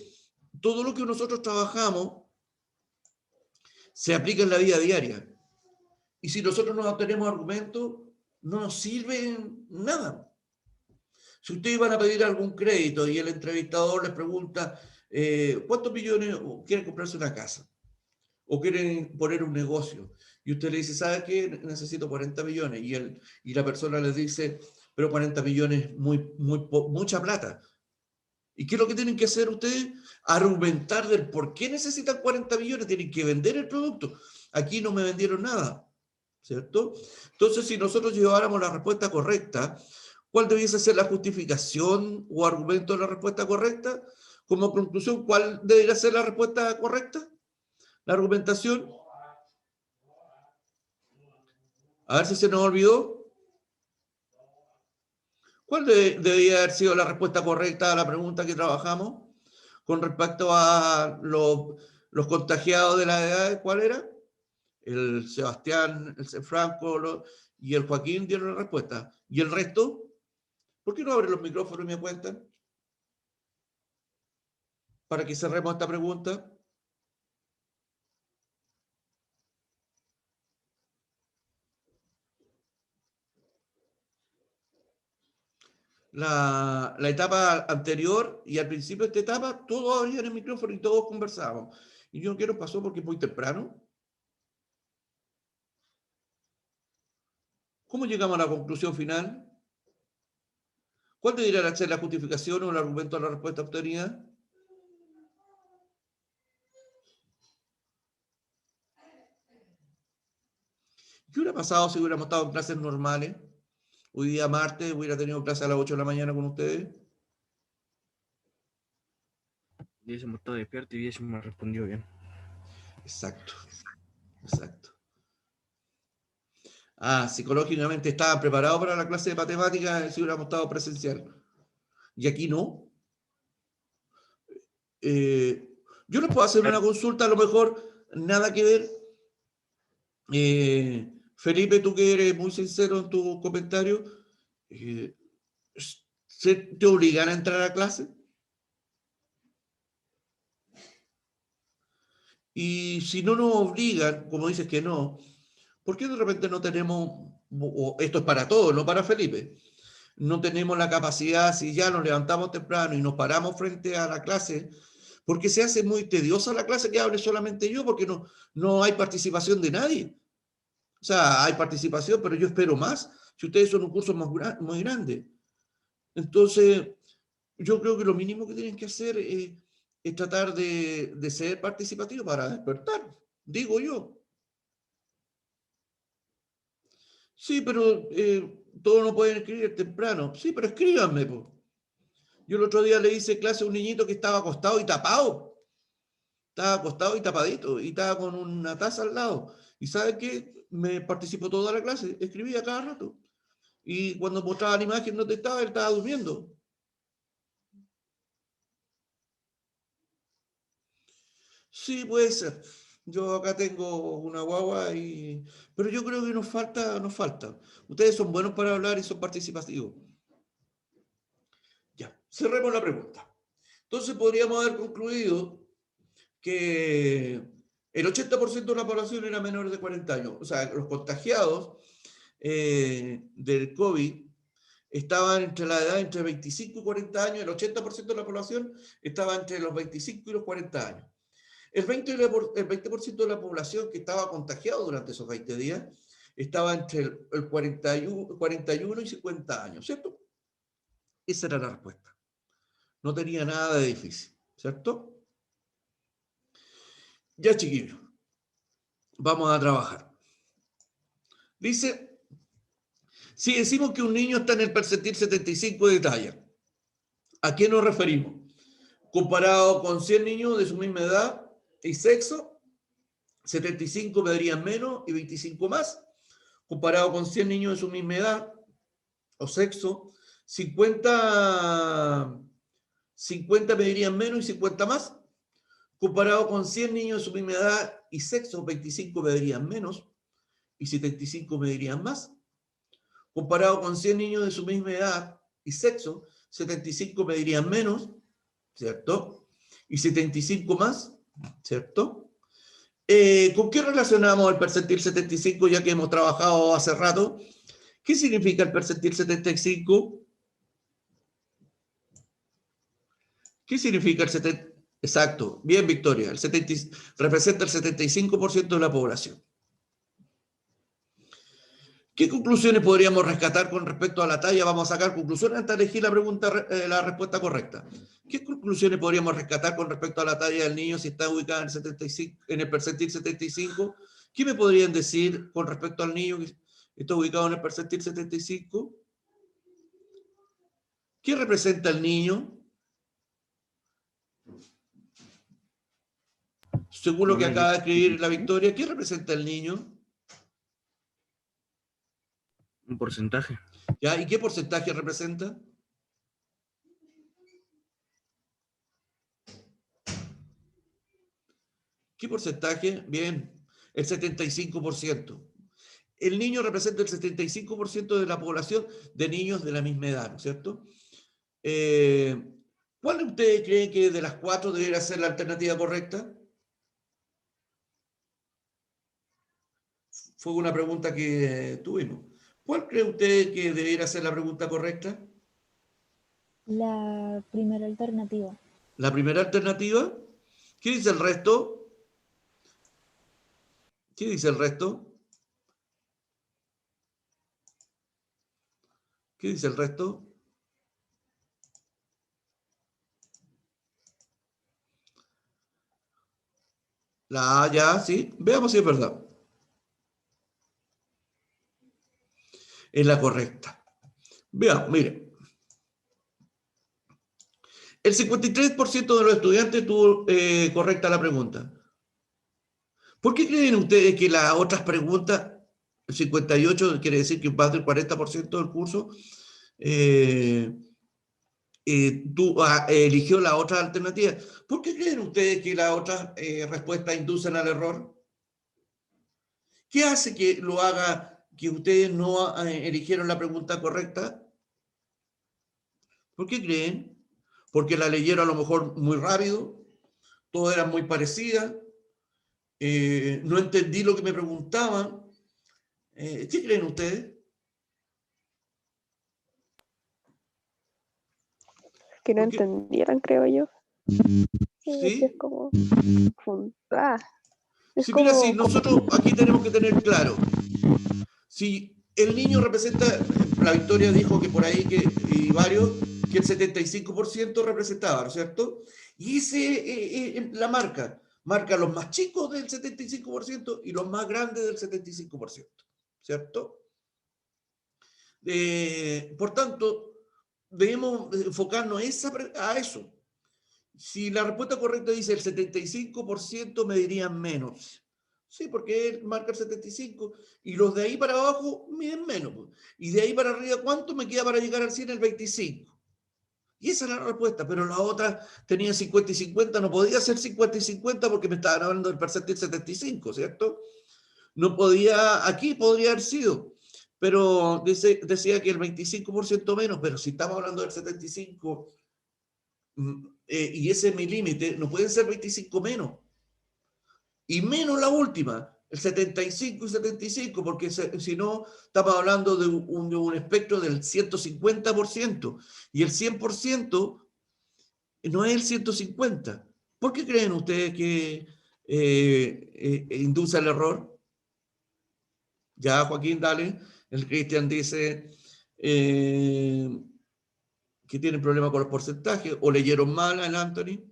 todo lo que nosotros trabajamos se aplica en la vida diaria? Y si nosotros no tenemos argumentos, no nos sirve nada. Si ustedes van a pedir algún crédito y el entrevistador les pregunta ¿cuántos millones quieren comprarse una casa? O quieren poner un negocio. Y usted le dice, ¿sabe qué? Necesito 40 millones. Y la persona les dice, pero 40 millones es mucha plata. ¿Y qué es lo que tienen que hacer ustedes? Argumentar del por qué necesitan 40 millones. Tienen que vender el producto. Aquí no me vendieron nada, ¿cierto? Entonces, si nosotros lleváramos la respuesta correcta, ¿cuál debiese ser la justificación o argumento de la respuesta correcta? Como conclusión, ¿cuál debería ser la respuesta correcta? La argumentación. A ver si se nos olvidó. ¿Cuál debería haber sido la respuesta correcta a la pregunta que trabajamos con respecto a los contagiados de la edad? ¿Cuál era? El Sebastián, el Franco y el Joaquín dieron la respuesta. ¿Y el resto? ¿Por qué no abren los micrófonos y me cuentan? Para que cerremos esta pregunta. La etapa anterior y al principio de esta etapa, todos abrían el micrófono y todos conversábamos. Y yo no quiero pasó porque es muy temprano. ¿Cómo llegamos a la conclusión final? ¿Cuál debería ser la justificación o el argumento de la respuesta obtenida? ¿Qué hubiera pasado si hubiéramos estado en clases normales? Hoy día martes hubiera tenido clase a las 8 de la mañana con ustedes. Hubiésemos estado despiertos y hubiésemos respondido bien. Exacto, exacto. Psicológicamente estaban preparados para la clase de matemáticas si hubiéramos estado presencial. Y aquí no. Yo les puedo hacer una consulta, a lo mejor nada que ver. Felipe, tú que eres muy sincero en tu comentario, ¿te obligan a entrar a clase? Y si no nos obligan, como dices que no, ¿por qué de repente no tenemos, o esto es para todos, no para Felipe, no tenemos la capacidad, si ya nos levantamos temprano y nos paramos frente a la clase, porque se hace muy tediosa la clase que hable solamente yo, porque no hay participación de nadie? O sea, hay participación, pero yo espero más, si ustedes son un curso muy grande. Entonces, yo creo que lo mínimo que tienen que hacer es tratar de ser participativo para despertar, digo yo. Sí, pero todos no pueden escribir temprano. Sí, pero escríbanme, po. Yo el otro día le hice clase a un niñito que estaba acostado y tapado. Estaba acostado y tapadito, y estaba con una taza al lado. ¿Y sabe qué? Me participó toda la clase, escribía cada rato. Y cuando mostraba la imagen donde estaba, él estaba durmiendo. Sí, puede ser. Yo acá tengo una guagua y... Pero yo creo que nos falta, nos falta. Ustedes son buenos para hablar y son participativos. Ya, cerremos la pregunta. Entonces podríamos haber concluido que el 80% de la población era menor de 40 años. O sea, los contagiados del COVID estaban entre la edad entre 25 y 40 años. El 80% de la población estaba entre los 25 y los 40 años. El 20% de la población que estaba contagiado durante esos 20 días estaba entre el 41 y 50 años, ¿cierto? Esa era la respuesta. No tenía nada de difícil, ¿cierto? Ya, chiquillos, vamos a trabajar. Dice, si decimos que un niño está en el percentil 75 de talla, ¿a qué nos referimos? Comparado con 100 niños de su misma edad y sexo, 75 medirían menos y 25 más. Comparado con 100 niños de su misma edad o sexo, 50 medirían menos y 50 más. Comparado con 100 niños de su misma edad y sexo, 25 medirían menos y 75 medirían más. Comparado con 100 niños de su misma edad y sexo, 75 medirían menos, ¿cierto? Y 75 más, ¿cierto? ¿Con qué relacionamos el percentil 75 ya que hemos trabajado hace rato? ¿Qué significa el percentil 75? ¿Qué significa el 70? Exacto, bien, Victoria. Representa el 75% de la población. ¿Qué conclusiones podríamos rescatar con respecto a la talla? Vamos a sacar conclusiones antes de elegir la respuesta correcta. ¿Qué conclusiones podríamos rescatar con respecto a la talla del niño si está ubicada en el, 75, en el percentil 75? ¿Qué me podrían decir con respecto al niño que está ubicado en el percentil 75? ¿Qué representa el niño? Según lo que acaba de escribir la Victoria, ¿qué representa el niño? Un porcentaje. ¿Ya? ¿Y qué porcentaje representa? ¿Qué porcentaje? Bien, el 75%. El niño representa el 75% de la población de niños de la misma edad, ¿no es cierto? ¿Cuál de ustedes creen que de las cuatro debería ser la alternativa correcta? Fue una pregunta que tuvimos. ¿Cuál cree usted que debería ser la pregunta correcta? La primera alternativa. ¿La primera alternativa? ¿Qué dice el resto? ¿Qué dice el resto? ¿Qué dice el resto? La A ya, sí. Veamos si es verdad. Es la correcta. Veamos, mire. El 53% de los estudiantes tuvo correcta la pregunta. ¿Por qué creen ustedes que las otras preguntas, el 58 quiere decir que más del 40% del curso, eligió la otra alternativa? ¿Por qué creen ustedes que las otras respuestas inducen al error? ¿Qué hace que lo haga, que ustedes no eligieron la pregunta correcta? ¿Por qué creen? Porque la leyeron a lo mejor muy rápido, todas eran muy parecidas, no entendí lo que me preguntaban. ¿Qué creen ustedes? Que no Porque, entendieran, creo yo. Sí, es que es ¿sí? como... es Sí, mira, sí, como... nosotros aquí tenemos que tener claro, si el niño representa, la Victoria dijo que por ahí, y varios, que el 75% representaba, ¿no es cierto? Y ese, la marca los más chicos del 75% y los más grandes del 75%, ¿cierto? Por tanto, debemos enfocarnos a eso. Si la respuesta correcta dice el 75%, me dirían menos. Sí, porque él marca el 75 y los de ahí para abajo miden menos. Y de ahí para arriba, ¿cuánto me queda para llegar al 100? El 25. Y esa es la respuesta, pero la otra tenía 50 y 50, no podía ser 50 y 50 porque me estaban hablando del percentil 75, ¿cierto? No podía, aquí podría haber sido, pero decía que el 25% menos, pero si estamos hablando del 75, y ese es mi límite, no pueden ser 25 menos. Y menos la última, el 75 y 75, porque si no, estamos hablando de un espectro del 150%, y el 100% no es el 150. ¿Por qué creen ustedes que induce al error? Ya, Joaquín, dale. El Cristian dice que tiene problema con los porcentajes, o leyeron mal al Anthony.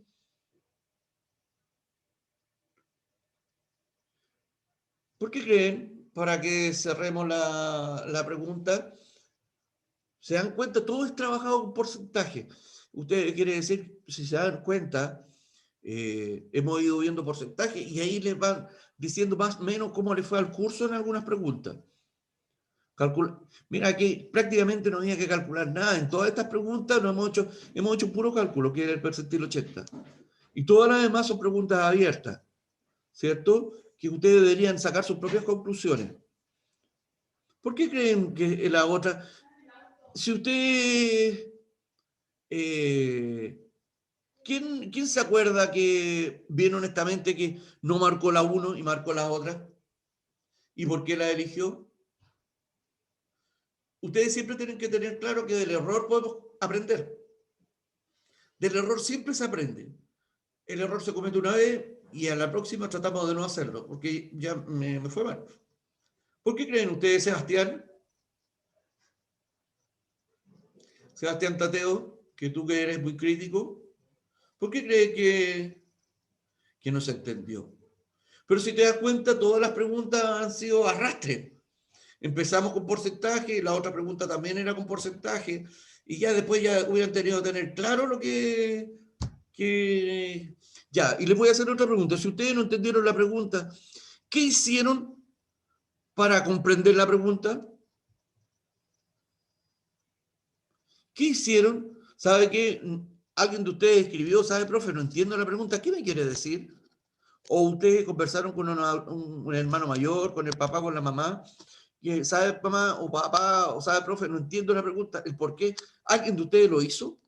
¿Por qué creen? Para que cerremos la pregunta. ¿Se dan cuenta? Todo es trabajado con porcentaje. Usted quiere decir, si se dan cuenta, hemos ido viendo porcentaje y ahí les van diciendo más o menos cómo le fue al curso en algunas preguntas. Mira, aquí prácticamente no había que calcular nada. En todas estas preguntas no hemos hecho puro cálculo, que es el percentil 80. Y todas las demás son preguntas abiertas, ¿cierto? Que ustedes deberían sacar sus propias conclusiones. ¿Por qué creen que la otra? Si usted... ¿quién se acuerda que, bien honestamente, que no marcó la 1 y marcó la otra? ¿Y por qué la eligió? Ustedes siempre tienen que tener claro que del error podemos aprender. Del error siempre se aprende. El error se comete una vez y a la próxima tratamos de no hacerlo, porque ya me fue mal. ¿Por qué creen ustedes, Sebastián? Sebastián Tateo, que tú que eres muy crítico, ¿por qué crees que no se entendió? Pero si te das cuenta, todas las preguntas han sido arrastre. Empezamos con porcentaje, la otra pregunta también era con porcentaje, y ya después ya hubieran tenido que tener claro lo que... Ya, y les voy a hacer otra pregunta. Si ustedes no entendieron la pregunta, ¿qué hicieron para comprender la pregunta? ¿Qué hicieron? ¿Sabe qué? Alguien de ustedes escribió, ¿sabe, profe? No entiendo la pregunta. ¿Qué me quiere decir? O ustedes conversaron con un hermano mayor, con el papá, con la mamá, y sabe, mamá o papá, o sabe, profe, no entiendo la pregunta, el por qué. ¿Alguien de ustedes lo hizo?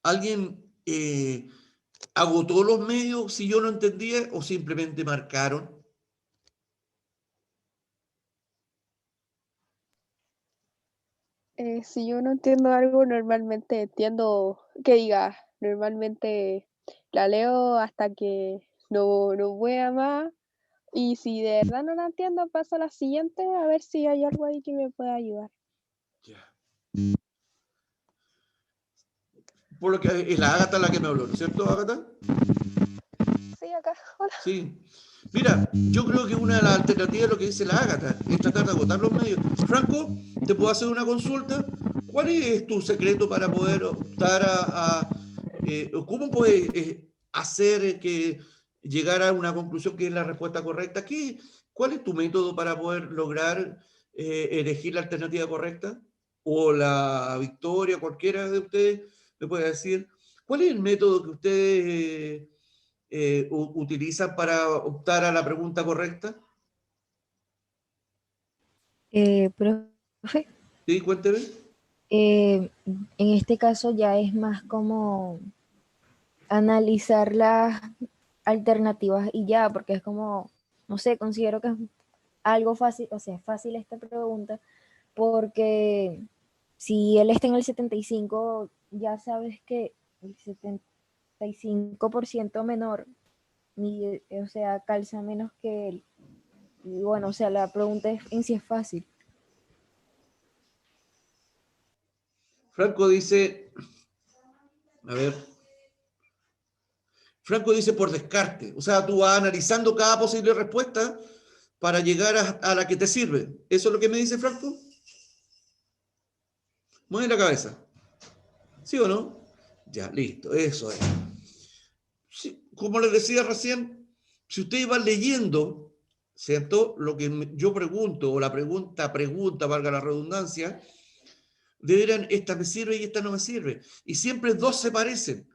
¿Alguien agotó los medios si yo no entendía o simplemente marcaron? Si yo no entiendo algo, normalmente entiendo que diga, normalmente la leo hasta que no pueda más. Y si de verdad no la entiendo, paso a la siguiente a ver si hay algo ahí que me pueda ayudar. Ya. Por lo que es la Ágata la que me habló, ¿no es cierto, Ágata? Sí, acá. Hola. Sí. Mira, yo creo que una de las alternativas de lo que dice la Ágata es tratar de agotar los medios. Franco, ¿te puedo hacer una consulta? ¿Cuál es tu secreto para poder optar cómo puedes hacer que llegar a una conclusión que es la respuesta correcta? ¿Cuál es tu método para poder lograr elegir la alternativa correcta? O la victoria, cualquiera de ustedes me puede decir. ¿Cuál es el método que ustedes utilizan para optar a la pregunta correcta? Profe, Sí, cuénteme. en este caso ya es más como analizar las alternativas y ya, porque es como, no sé, considero que es algo fácil, o sea, es fácil esta pregunta, porque si él está en el 75, ya sabes que el 75% menor, o sea, calza menos que él. Y bueno, o sea, la pregunta en sí es fácil. Franco dice, a ver, Franco dice por descarte, o sea, tú vas analizando cada posible respuesta para llegar a la que te sirve. ¿Eso es lo que me dice Franco? Mueve la cabeza. ¿Sí o no? Ya, listo, eso es. Sí, como les decía recién, si ustedes van leyendo, ¿cierto? Lo que yo pregunto, o la pregunta, valga la redundancia, deberán, esta me sirve y esta no me sirve. Y siempre dos se parecen.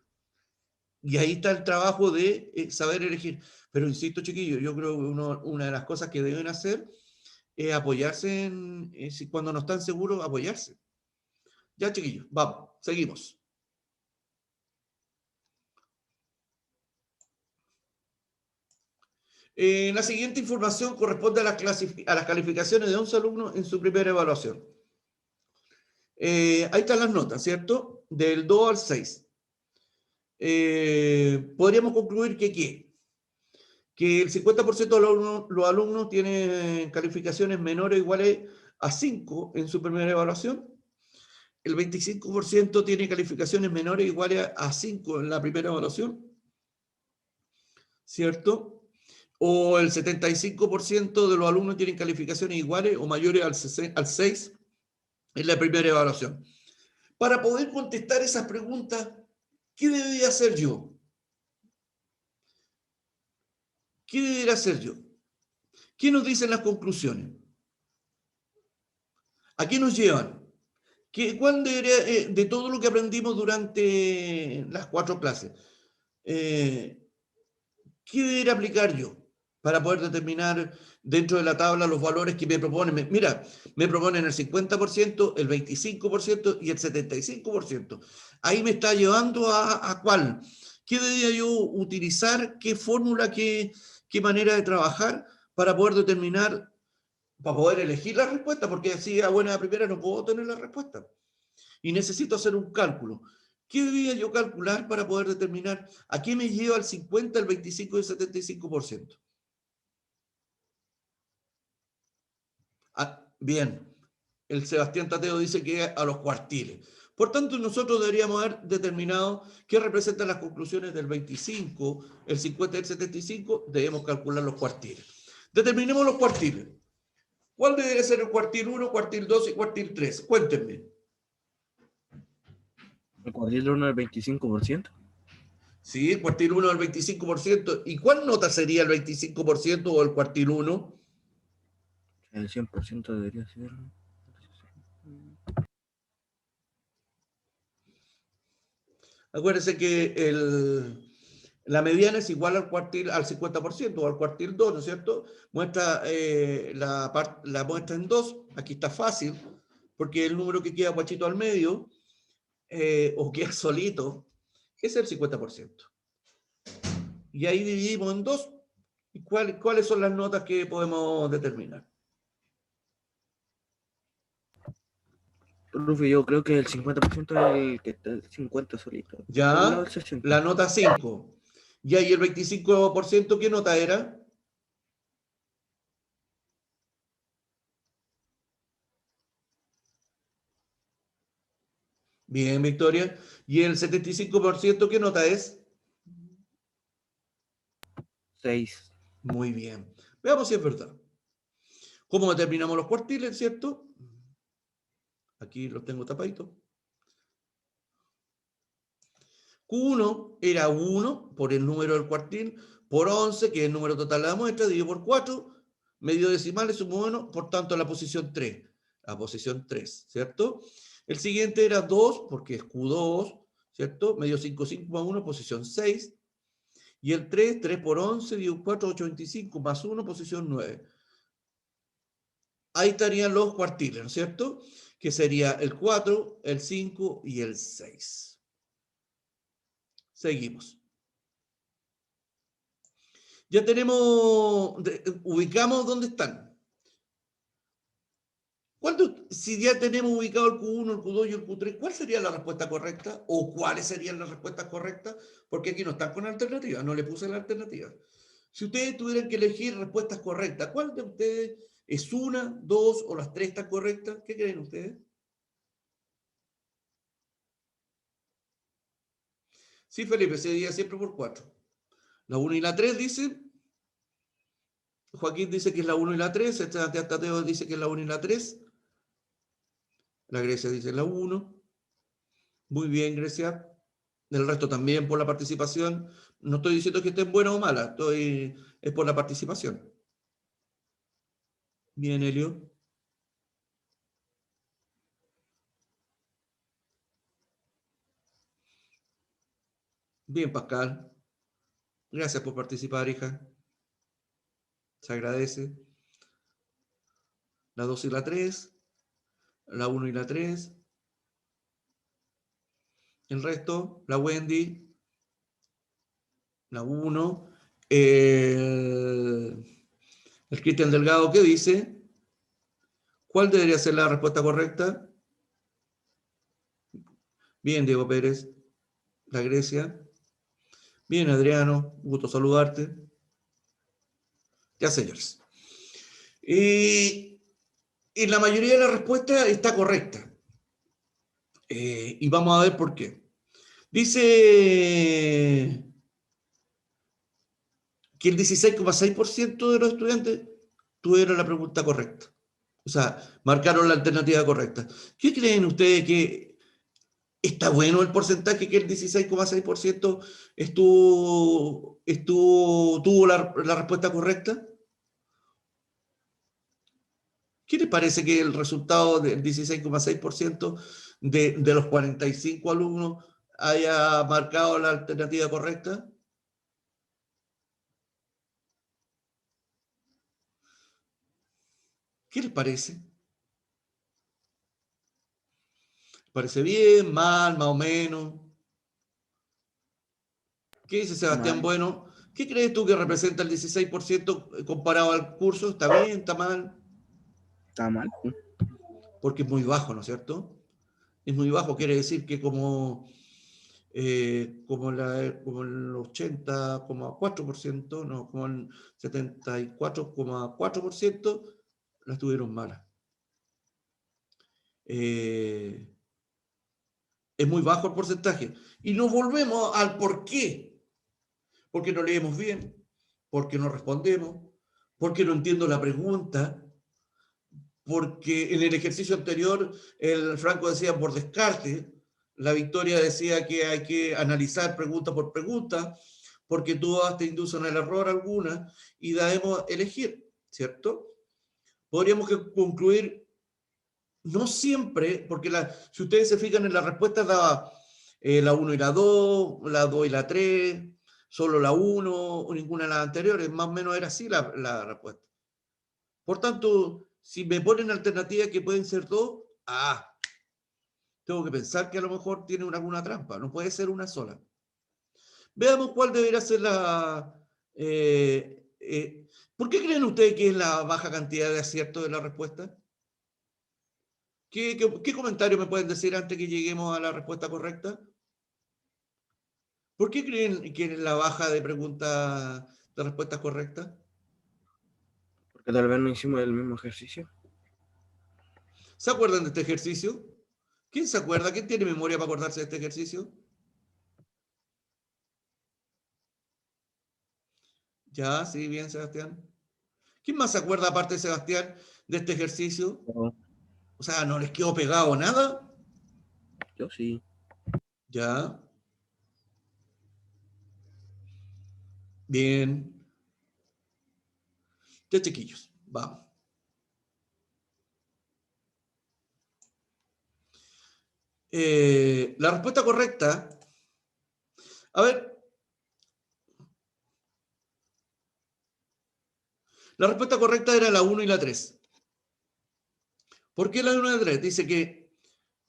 Y ahí está el trabajo de saber elegir. Pero insisto, chiquillos, yo creo que una de las cosas que deben hacer es apoyarse cuando no están seguros, apoyarse. Ya, chiquillos, vamos, seguimos. La siguiente información corresponde a las calificaciones de 11 alumnos en su primera evaluación. Ahí están las notas, ¿cierto? Del 2 al 6. Podríamos concluir que el 50% de los alumnos tienen calificaciones menores o iguales a 5 en su primera evaluación. El 25% tiene calificaciones menores o iguales a 5 en la primera evaluación, ¿cierto? O el 75% de los alumnos tienen calificaciones iguales o mayores al 6 en la primera evaluación. Para poder contestar esas preguntas, ¿qué debería hacer yo? ¿Qué debería hacer yo? ¿Qué nos dicen las conclusiones? ¿A qué nos llevan? ¿Cuál debería, de todo lo que aprendimos durante las 4 clases, eh, qué debería aplicar yo para poder determinar dentro de la tabla los valores que me proponen? Mira, me proponen el 50%, el 25% y el 75%. Ahí me está llevando a cuál. ¿Qué debería yo utilizar? ¿Qué fórmula, qué manera de trabajar para poder determinar, para poder elegir la respuesta? Porque así a buena primera no puedo tener la respuesta. Y necesito hacer un cálculo. ¿Qué debería yo calcular para poder determinar a qué me lleva el 50, el 25 y el 75%? Bien, el Sebastián Tateo dice que a los cuartiles. Por tanto, nosotros deberíamos haber determinado qué representan las conclusiones del 25, el 50 y el 75, debemos calcular los cuartiles. Determinemos los cuartiles. ¿Cuál debería ser el cuartil 1, cuartil 2 y cuartil 3? Cuéntenme. El cuartil 1 del 25%. Sí, el cuartil 1 del 25%. ¿Y cuál nota sería el 25% o el cuartil 1? El 100% debería ser. Acuérdense que la mediana es igual al 50% o al cuartil 2, ¿no es cierto? Muestra la muestra en 2, aquí está fácil, porque el número que queda guachito al medio, o queda solito, es el 50%. Y ahí dividimos en 2. ¿Y cuáles son las notas que podemos determinar? Profe, yo creo que el 50% es el que está el 50 solito. Por el lado Ya, del 60. la nota 5. Ya, y el 25%, ¿qué nota era? Bien, Victoria. ¿Y el 75% qué nota es? 6. Muy bien. Veamos si es verdad. ¿Cómo determinamos los cuartiles, cierto? Aquí los tengo tapaditos. Q1 era 1 por el número del cuartil, por 11, que es el número total de la muestra, dividido por 4, medio decimal es sumo 1, por tanto la posición 3. La posición 3, ¿cierto? El siguiente era 2, porque es Q2, ¿cierto? Medio 5, 5 más 1, posición 6. Y el 3, 3 por 11, dividido por 4, 8, 25, más 1, posición 9. Ahí estarían los cuartiles, ¿no es cierto? Que sería el 4, el 5 y el 6. Seguimos. Ya tenemos, ubicamos dónde están. Si ya tenemos ubicado el Q1, el Q2 y el Q3, ¿cuál sería la respuesta correcta? ¿O cuáles serían las respuestas correctas? Porque aquí no están con alternativas, no le puse la alternativa. Si ustedes tuvieran que elegir respuestas correctas, ¿cuál de ustedes es una, dos o las tres están correctas? ¿Qué creen ustedes? Sí, Felipe, se diría siempre por 4. La 1 y la 3 dicen. Joaquín dice que es la 1 y la 3. Tateo dice que es la 1 y la 3. La Grecia dice la 1. Muy bien, Grecia. El resto también por la participación. No estoy diciendo que estén buenas o malas, es por la participación. Bien, Helio. Bien, Pascal. Gracias por participar, hija. Se agradece. La 2 y la 3. La 1 y la 3. El resto, la Wendy. La 1. El Cristian Delgado, ¿qué dice? ¿Cuál debería ser la respuesta correcta? Bien, Diego Pérez. La Grecia. Bien, Adriano. Gusto saludarte. Ya, señores. Y la mayoría de la respuesta está correcta. Y vamos a ver por qué. Dice que el 16,6% de los estudiantes tuvieron la pregunta correcta. O sea, marcaron la alternativa correcta. ¿Qué creen ustedes que está bueno el porcentaje que el 16,6% tuvo la respuesta correcta? ¿Qué les parece que el resultado del 16,6% de los 45 alumnos haya marcado la alternativa correcta? ¿Qué les parece? ¿Parece bien, mal, más o menos? ¿Qué dice Sebastián? Mal. Bueno, ¿qué crees tú que representa el 16% comparado al curso? ¿Está bien, está mal? Está mal. Porque es muy bajo, ¿no es cierto? Es muy bajo, quiere decir que como el 80,4%, no, como el 74,4% las tuvieron malas. Es muy bajo el porcentaje. Y nos volvemos al por qué. Porque no leemos bien, porque no respondemos, porque no entiendo la pregunta, porque en el ejercicio anterior el Franco decía por descarte, la Victoria decía que hay que analizar pregunta por pregunta, porque todas te inducen al error alguna y debemos elegir, ¿cierto? Podríamos concluir, no siempre, porque si ustedes se fijan en las respuestas daba la 1 y la 2 y la 3, solo la 1 o ninguna de las anteriores, más o menos era así la respuesta. Por tanto, si me ponen alternativas que pueden ser dos, tengo que pensar que a lo mejor tiene alguna trampa, no puede ser una sola. Veamos cuál debería ser ¿por qué creen ustedes que es la baja cantidad de aciertos de la respuesta? ¿Qué comentario me pueden decir antes que lleguemos a la respuesta correcta? ¿Por qué creen que es la baja de preguntas de respuestas correctas? Porque tal vez no hicimos el mismo ejercicio. ¿Se acuerdan de este ejercicio? ¿Quién se acuerda? ¿Quién tiene memoria para acordarse de este ejercicio? Ya, sí, bien, Sebastián. ¿Quién más se acuerda, aparte de Sebastián, de este ejercicio? No, O sea, ¿no les quedó pegado nada? yo sí. Ya. Bien. Ya, chiquillos, vamos. La respuesta correcta, a ver, la respuesta correcta era la 1 y la 3. ¿Por qué la 1 y la 3? Dice que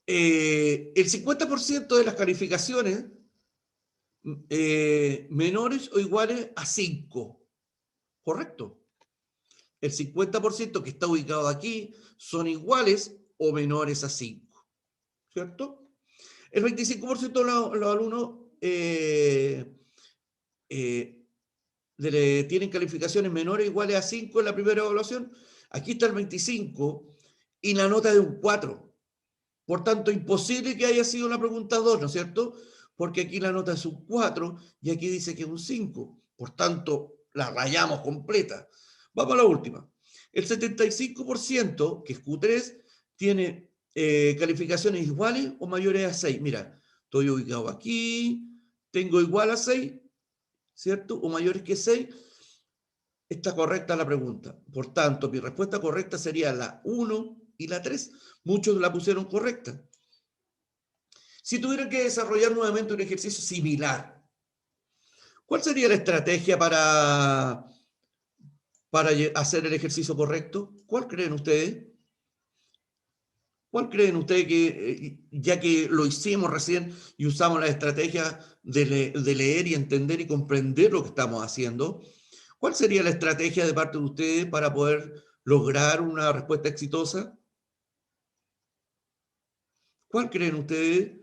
el 50% de las calificaciones menores o iguales a 5. ¿Correcto? El 50% que está ubicado aquí son iguales o menores a 5. ¿Cierto? El 25% de los alumnos tienen calificaciones menores o iguales a 5 en la primera evaluación. Aquí está el 25 y la nota de un 4. Por tanto, imposible que haya sido la pregunta 2, ¿no es cierto? Porque aquí la nota es un 4 y aquí dice que es un 5. Por tanto, la rayamos completa. Vamos a la última. El 75%, que es Q3, tiene calificaciones iguales o mayores a 6. Mira, estoy ubicado aquí, tengo igual a 6, ¿cierto? O mayores que 6. Está correcta la pregunta. Por tanto, mi respuesta correcta sería la 1 y la 3. Muchos la pusieron correcta. Si tuvieran que desarrollar nuevamente un ejercicio similar, ¿cuál sería la estrategia para hacer el ejercicio correcto? ¿Cuál creen ustedes? ¿Cuál creen ustedes que, ya que lo hicimos recién y usamos la estrategia de leer y entender y comprender lo que estamos haciendo, cuál sería la estrategia de parte de ustedes para poder lograr una respuesta exitosa? ¿Cuál creen ustedes?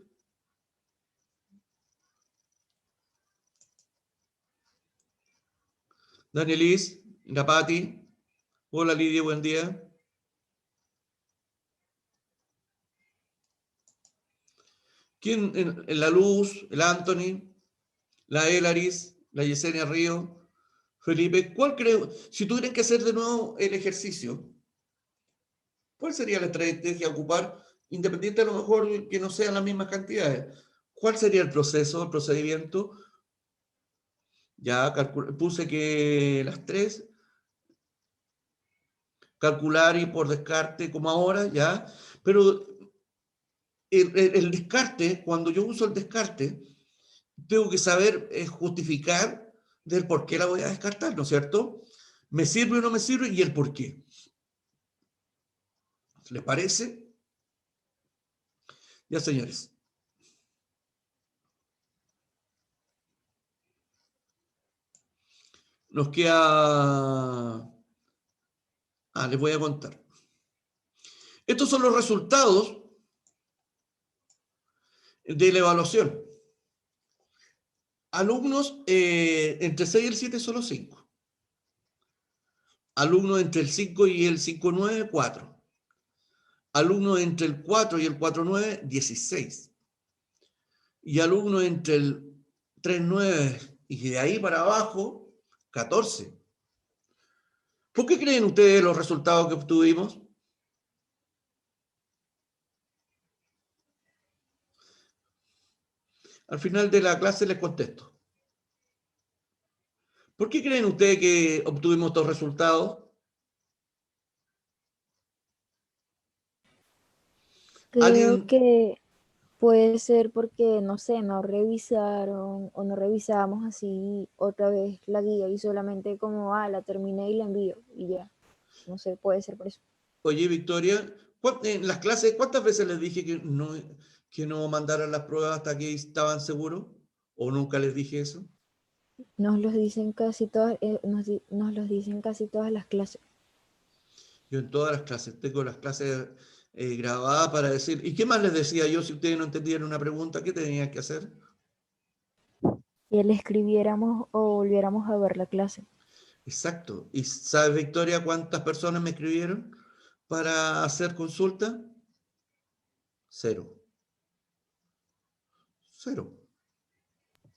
Danielis, la Pati. Hola Lidia, buen día. ¿Quién en la Luz, el Anthony, la Elaris, la Yesenia Río, Felipe? ¿Cuál creo? Si tuvieran que hacer de nuevo el ejercicio, ¿cuál sería la estrategia a ocupar, independiente a lo mejor que no sean las mismas cantidades? ¿Cuál sería el proceso, el procedimiento? Ya puse que las 3, calcular y por descarte como ahora, ya, pero el descarte, cuando yo uso el descarte, tengo que saber justificar del por qué la voy a descartar, ¿no es cierto? ¿Me sirve o no me sirve? Y el por qué. ¿Les parece? Ya, señores. Nos queda... les voy a contar. Estos son los resultados de la evaluación. Alumnos entre 6 y el 7, solo 5. Alumnos entre el 5 y el 5,9, 4. Alumnos entre el 4 y el 4,9, 16. Y alumnos entre el 3,9 y de ahí para abajo, 14. ¿Por qué creen ustedes los resultados que obtuvimos? Al final de la clase les contesto. ¿Por qué creen ustedes que obtuvimos estos resultados? Creo ¿Alguien? que puede ser porque, no sé, no revisaron o no revisamos así otra vez la guía y solamente como, la terminé y la envío y ya. No sé, puede ser por eso. Oye, Victoria, en las clases, ¿cuántas veces les dije que no mandaran las pruebas hasta que estaban seguros? ¿O nunca les dije eso? Nos los dicen casi todas, nos los dicen casi todas las clases. Yo en todas las clases, tengo las clases grabadas para decir, ¿y qué más les decía yo si ustedes no entendían una pregunta? ¿Qué tenían que hacer? Que le escribiéramos o volviéramos a ver la clase. Exacto. ¿Y sabes, Victoria, cuántas personas me escribieron para hacer consulta? 0. Cero.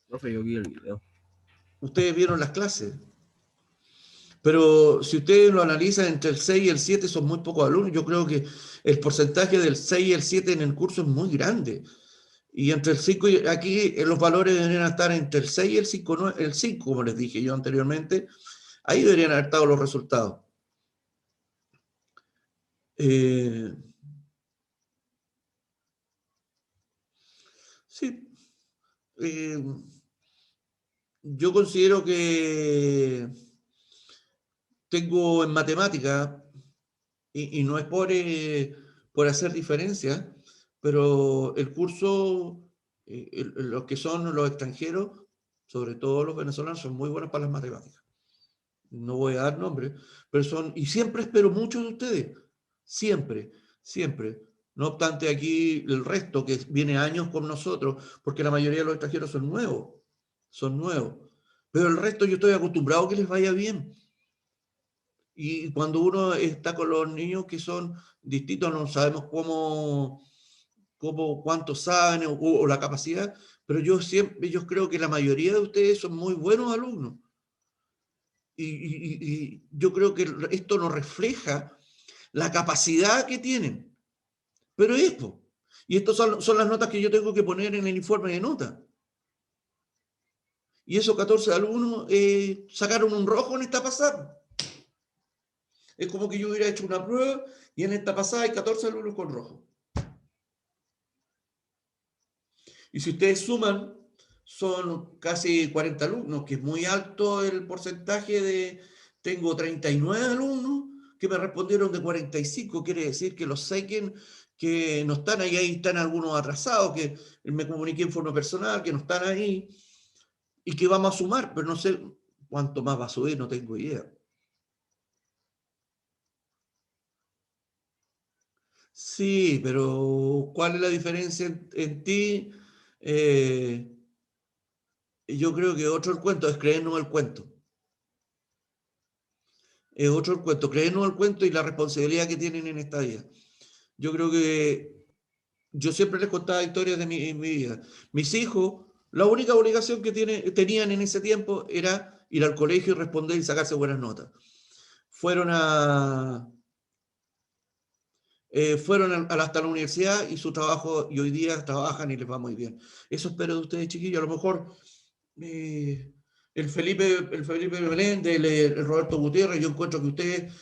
Profe, yo vi el video. Ustedes vieron las clases. Pero si ustedes lo analizan entre el 6 y el 7 son muy pocos alumnos. Yo creo que el porcentaje del 6 y el 7 en el curso es muy grande. Y entre el 5 y aquí los valores deberían estar entre el 6 y el 5, no, el 5, como les dije yo anteriormente. Ahí deberían haber estado los resultados. Sí. Yo considero que tengo en matemática, y no es por hacer diferencia, pero el curso, los que son los extranjeros, sobre todo los venezolanos, son muy buenos para las matemáticas. No voy a dar nombres, pero son, y siempre espero mucho de ustedes, siempre, siempre. No obstante, aquí el resto que viene años con nosotros, porque la mayoría de los extranjeros son nuevos. Pero el resto yo estoy acostumbrado a que les vaya bien. Y cuando uno está con los niños que son distintos, no sabemos cuánto saben o la capacidad, pero yo creo que la mayoría de ustedes son muy buenos alumnos. Y yo creo que esto nos refleja la capacidad que tienen. Pero esto, y estas son las notas que yo tengo que poner en el informe de nota. Y esos 14 alumnos sacaron un rojo en esta pasada. Es como que yo hubiera hecho una prueba y en esta pasada hay 14 alumnos con rojo. Y si ustedes suman, son casi 40 alumnos, que es muy alto el porcentaje de... Tengo 39 alumnos que me respondieron de 45, quiere decir que los 6 que no están ahí, ahí están algunos atrasados, que me comuniqué en forma personal, que no están ahí, y que vamos a sumar, pero no sé cuánto más va a subir, no tengo idea. Sí, pero ¿cuál es la diferencia en ti? Yo creo que otro el cuento es creernos el cuento. Es otro el cuento, creernos el cuento y la responsabilidad que tienen en esta vida. Yo creo que yo siempre les contaba historias de mi vida. Mis hijos, la única obligación que tenían en ese tiempo era ir al colegio y responder y sacarse buenas notas. Fueron hasta la universidad y su trabajo, y hoy día trabajan y les va muy bien. Eso espero de ustedes, chiquillos. A lo mejor el Felipe Meléndez, el Roberto Gutiérrez, yo encuentro que ustedes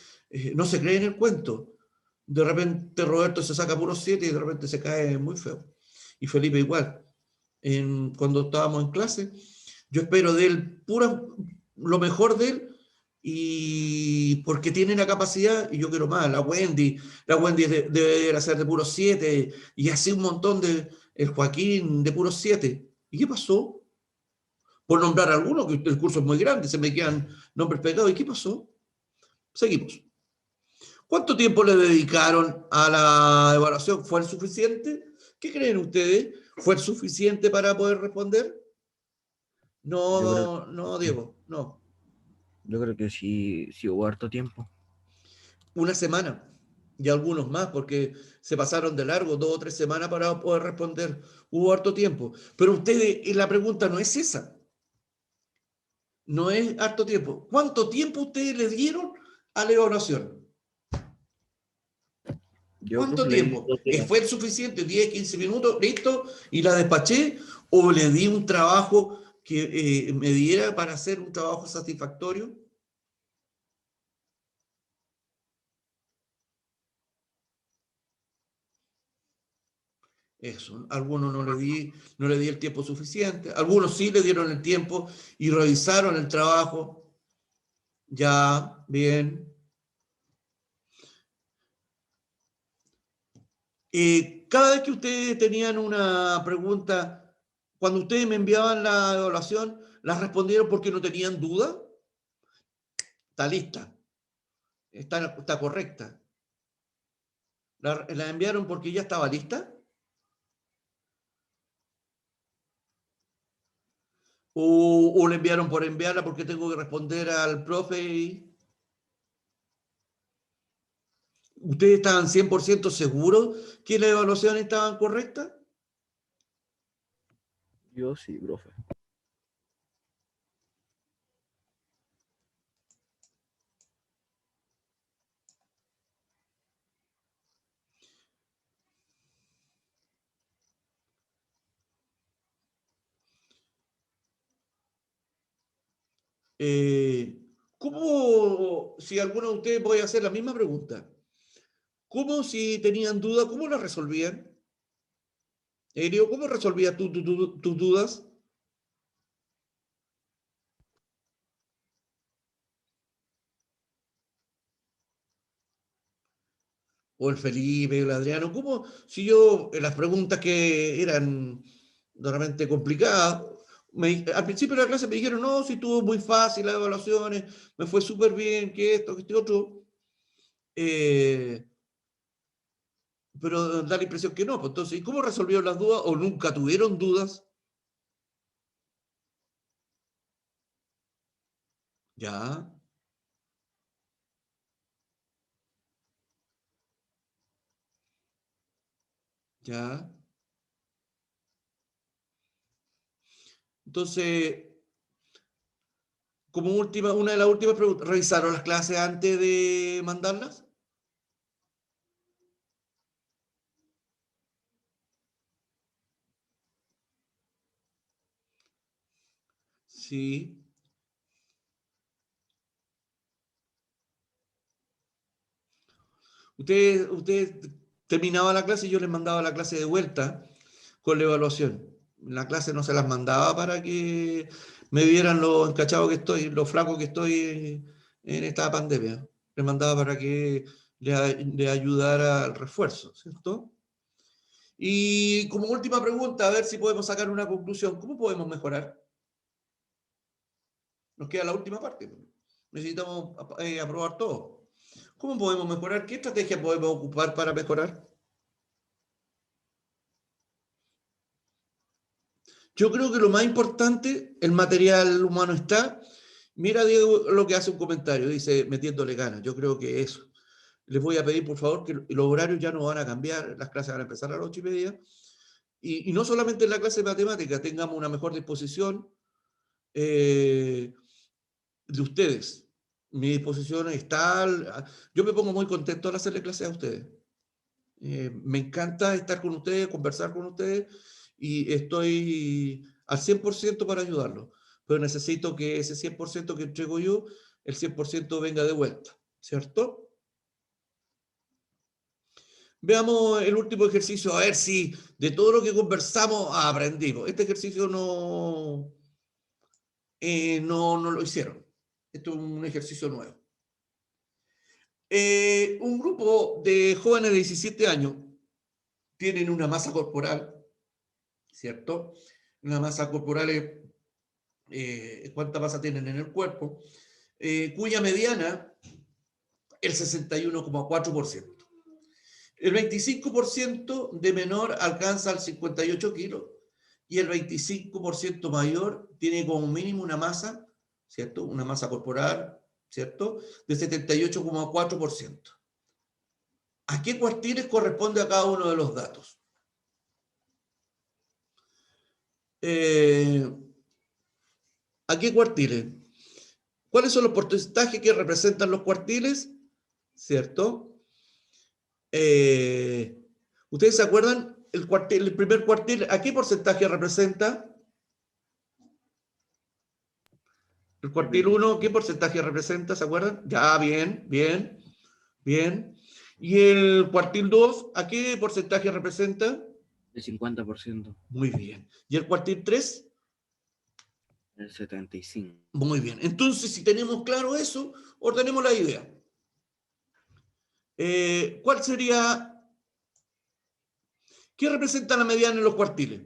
no se creen el cuento. De repente Roberto se saca puros 7 y de repente se cae muy feo. Y Felipe igual. Cuando estábamos en clase, yo espero de él lo mejor de él, y porque tiene la capacidad, y yo quiero más. La Wendy debe hacer de puros 7, y así un montón el Joaquín de puros 7. ¿Y qué pasó? Por nombrar alguno, que el curso es muy grande, se me quedan nombres pegados. ¿Y qué pasó? Seguimos. ¿Cuánto tiempo le dedicaron a la evaluación? ¿Fue el suficiente? ¿Qué creen ustedes? ¿Fue el suficiente para poder responder? No, Diego, no. Yo creo que sí hubo harto tiempo. Una semana y algunos más, porque se pasaron de largo 2 o 3 semanas para poder responder. Hubo harto tiempo. Pero ustedes, la pregunta no es esa. No es harto tiempo. ¿Cuánto tiempo ustedes le dieron a la evaluación? ¿Cuánto tiempo? ¿Fue el suficiente? 10, 15 minutos, listo, y la despaché? ¿O le di un trabajo que me diera para hacer un trabajo satisfactorio? Eso, algunos no le di el tiempo suficiente, algunos sí le dieron el tiempo y revisaron el trabajo. Ya, bien. Cada vez que ustedes tenían una pregunta, cuando ustedes me enviaban la evaluación, ¿las respondieron porque no tenían duda? Está lista, está correcta. ¿La enviaron porque ya estaba lista? ¿O la enviaron por enviarla porque tengo que responder al profe? ¿Ustedes estaban 100% seguros que las evaluaciones estaban correctas? Yo sí, profe. ¿Cómo, si alguno de ustedes voy a hacer la misma pregunta, cómo si tenían dudas, cómo la resolvían? Elio, ¿cómo resolvías tú tus dudas? O el Felipe, el Adriano, ¿cómo si yo las preguntas que eran normalmente complicadas, al principio de la clase me dijeron, no, si estuvo muy fácil las evaluaciones, me fue súper bien, que esto, que este otro, eh, pero da la impresión que no, pues entonces, ¿y cómo resolvieron las dudas o nunca tuvieron dudas? Ya, ya. Entonces, como última, una de las últimas preguntas, ¿revisaron las clases antes de mandarlas? Sí. Ustedes terminaba la clase y yo les mandaba la clase de vuelta con la evaluación. La clase no se las mandaba para que me vieran lo encachado que estoy, lo flaco que estoy en esta pandemia. Les mandaba para que le ayudara al refuerzo, ¿cierto? Y como última pregunta, a ver si podemos sacar una conclusión. ¿Cómo podemos mejorar? Nos queda la última parte. Necesitamos aprobar todo. ¿Cómo podemos mejorar? ¿Qué estrategia podemos ocupar para mejorar? Yo creo que lo más importante, el material humano está. Mira, Diego, lo que hace un comentario, dice, metiéndole ganas. Yo creo que eso. Les voy a pedir, por favor, que los horarios ya no van a cambiar, las clases van a empezar a las 8:30. Y no solamente en la clase de matemática, tengamos una mejor disposición de ustedes. Mi disposición está. Yo me pongo muy contento al hacerle clases a ustedes. Me encanta estar con ustedes, conversar con ustedes y estoy al 100% para ayudarlos. Pero necesito que ese 100% que entrego yo, el 100% venga de vuelta, ¿cierto? Veamos el último ejercicio, a ver si de todo lo que conversamos aprendimos. Este ejercicio no lo hicieron. Esto es un ejercicio nuevo. Un grupo de jóvenes de 17 años tienen una masa corporal, ¿cierto? Una masa corporal es cuánta masa tienen en el cuerpo, cuya mediana el 61,4%. El 25% de menor alcanza el 58 kilos y el 25% mayor tiene como mínimo una masa, ¿cierto? Una masa corporal, ¿cierto? De 78,4%. ¿A qué cuartiles corresponde a cada uno de los datos? ¿A qué cuartiles? ¿Cuáles son los porcentajes que representan los cuartiles? ¿Cierto? ¿Ustedes se acuerdan? El primer cuartil, ¿a qué porcentaje representa? El cuartil 1, ¿qué porcentaje representa? ¿Se acuerdan? Ya, bien, bien, bien. ¿Y el cuartil 2, a qué porcentaje representa? El 50%. Muy bien. ¿Y el cuartil 3? El 75%. Muy bien. Entonces, si tenemos claro eso, ordenemos la idea. ¿Cuál sería? ¿Qué representa la mediana en los cuartiles?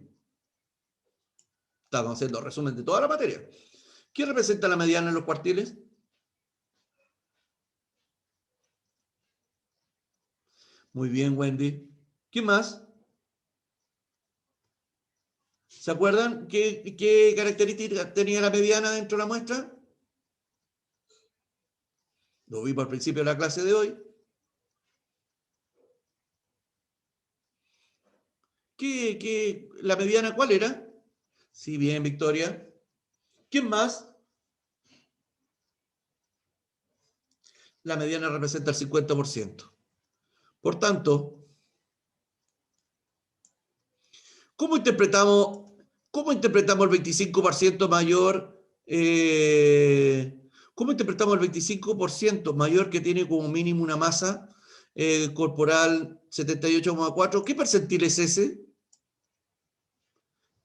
Estamos haciendo resumen de toda la materia. ¿Qué representa la mediana en los cuartiles? Muy bien, Wendy. ¿Qué más? ¿Se acuerdan qué características tenía la mediana dentro de la muestra? Lo vimos al principio de la clase de hoy. ¿La mediana cuál era? Sí, bien, Victoria. ¿Quién más? La mediana representa el 50%. Por tanto, ¿cómo interpretamos el 25% mayor? ¿Cómo interpretamos el 25% mayor que tiene como mínimo una masa corporal 78,4? ¿Qué percentil es ese?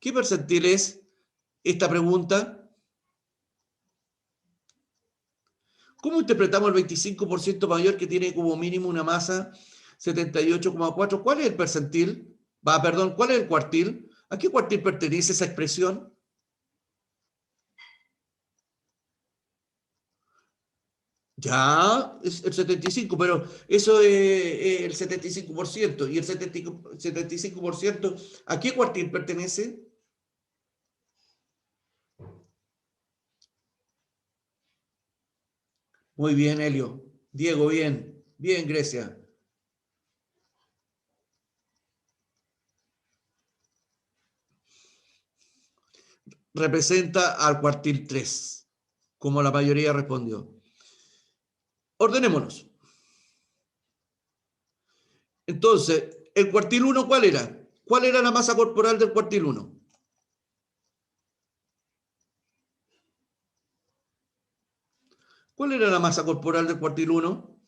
¿Qué percentil es esta pregunta? ¿Cómo interpretamos el 25% mayor que tiene como mínimo una masa 78,4? ¿Cuál es el percentil? Perdón, ¿cuál es el cuartil? ¿A qué cuartil pertenece esa expresión? Ya, es el 75, pero eso es el 75%. ¿Y el 75% a qué cuartil pertenece? Muy bien, Helio. Diego, bien. Bien, Grecia. Representa al cuartil 3, como la mayoría respondió. Ordenémonos. Entonces, ¿el cuartil 1 cuál era? ¿Cuál era la masa corporal del cuartil 1? ¿Cuál era la masa corporal del cuartil 1?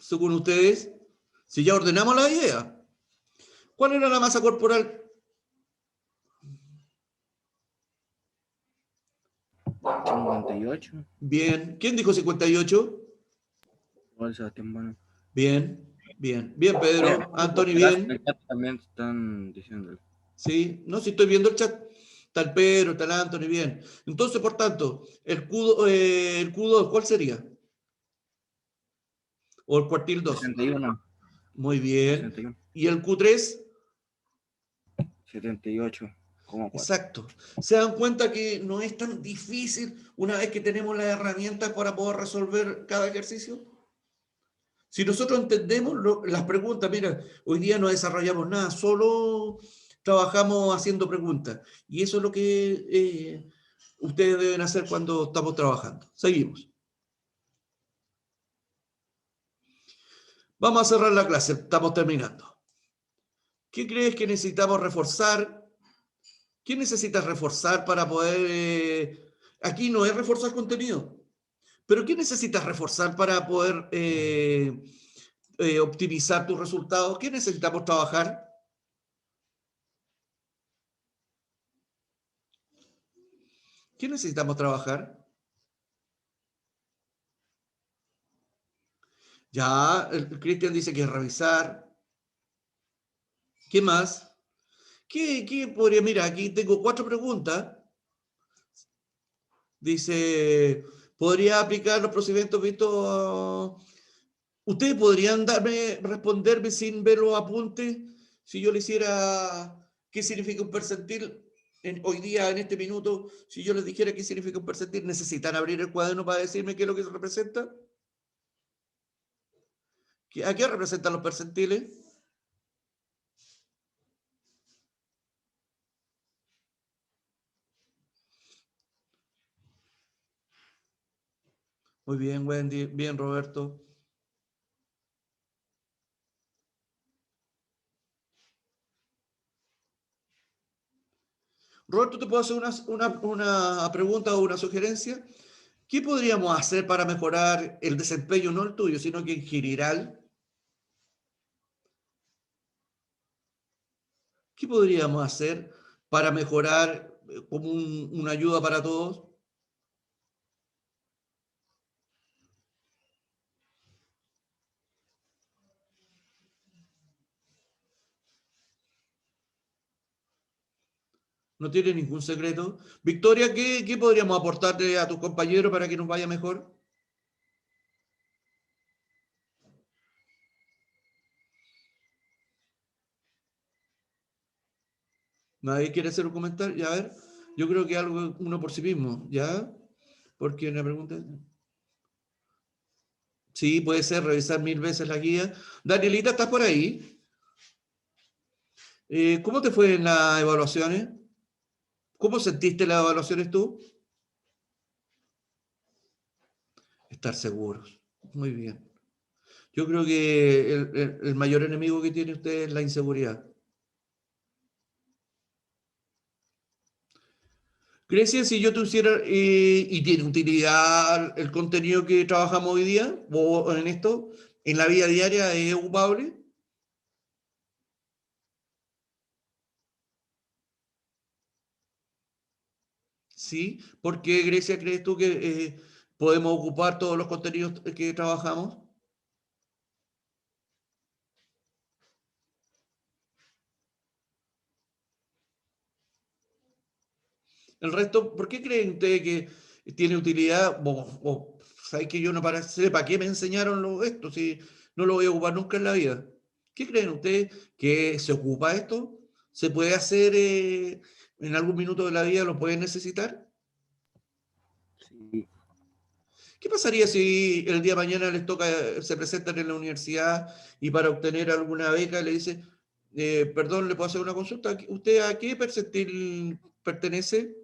Según ustedes, si ya ordenamos la idea. ¿Cuál era la masa corporal? 58. Bien. ¿Quién dijo 58? Igual Sebastián Bueno. Bien, bien. Bien, Pedro. Anthony, En el bien. chat también están diciéndolo. Sí, no, si estoy viendo el chat. Está el Pedro, está el Anthony, bien. Entonces, por tanto, el Q2, ¿cuál sería? ¿O el cuartil 2? 61. Muy bien. 61. ¿Y el Q3? 78,4. Exacto. Se dan cuenta que no es tan difícil una vez que tenemos las herramientas para poder resolver cada ejercicio. Si nosotros entendemos las preguntas, mira, hoy día no desarrollamos nada, solo trabajamos haciendo preguntas. Y eso es lo que ustedes deben hacer cuando estamos trabajando. Seguimos. Vamos a cerrar la clase, estamos terminando. ¿Qué crees que necesitamos reforzar? ¿Qué necesitas reforzar para poder... aquí no es reforzar contenido, pero ¿qué necesitas reforzar para poder optimizar tus resultados? ¿Qué necesitamos trabajar? ¿Qué necesitamos trabajar? Ya, el Cristian dice que es revisar. ¿Qué más? ¿Qué podría? Mira, aquí tengo 4 preguntas. Dice, ¿podría aplicar los procedimientos vistos? ¿Ustedes podrían responderme sin ver los apuntes? Si yo le hiciera, ¿qué significa un percentil? Hoy día, en este minuto, si yo les dijera qué significa un percentil, ¿necesitan abrir el cuaderno para decirme qué es lo que se representa? ¿A qué representan los percentiles? Muy bien, Wendy. Bien, Roberto. Roberto, ¿te puedo hacer una pregunta o una sugerencia? ¿Qué podríamos hacer para mejorar el desempeño, no el tuyo, sino que en general? ¿Qué podríamos hacer para mejorar como una ayuda para todos? No tiene ningún secreto. Victoria, ¿qué podríamos aportarle a tus compañeros para que nos vaya mejor? ¿Nadie quiere hacer un comentario? Ya, a ver, yo creo que algo uno por sí mismo, ¿ya? Porque una pregunta... Sí, puede ser revisar 1000 veces la guía. Danielita, ¿estás por ahí? ¿Cómo te fue en las evaluaciones? ¿Cómo sentiste las evaluaciones tú? Estar seguros. Muy bien. Yo creo que el mayor enemigo que tiene usted es la inseguridad. Grecia, si yo te hiciera, y tiene utilidad el contenido que trabajamos hoy día, o en esto, en la vida diaria es ocupable. Sí, ¿por qué, Grecia, crees tú que podemos ocupar todos los contenidos que trabajamos? El resto, ¿por qué creen ustedes que tiene utilidad? O, ¿sabes que yo no sé para qué me enseñaron esto si no lo voy a ocupar nunca en la vida? ¿Qué creen ustedes que se ocupa esto? ¿Se puede hacer en algún minuto de la vida? ¿Lo pueden necesitar? Sí. ¿Qué pasaría si el día de mañana les toca, se presentan en la universidad y para obtener alguna beca le dice, perdón, ¿le puedo hacer una consulta? ¿Usted a qué percentil pertenece?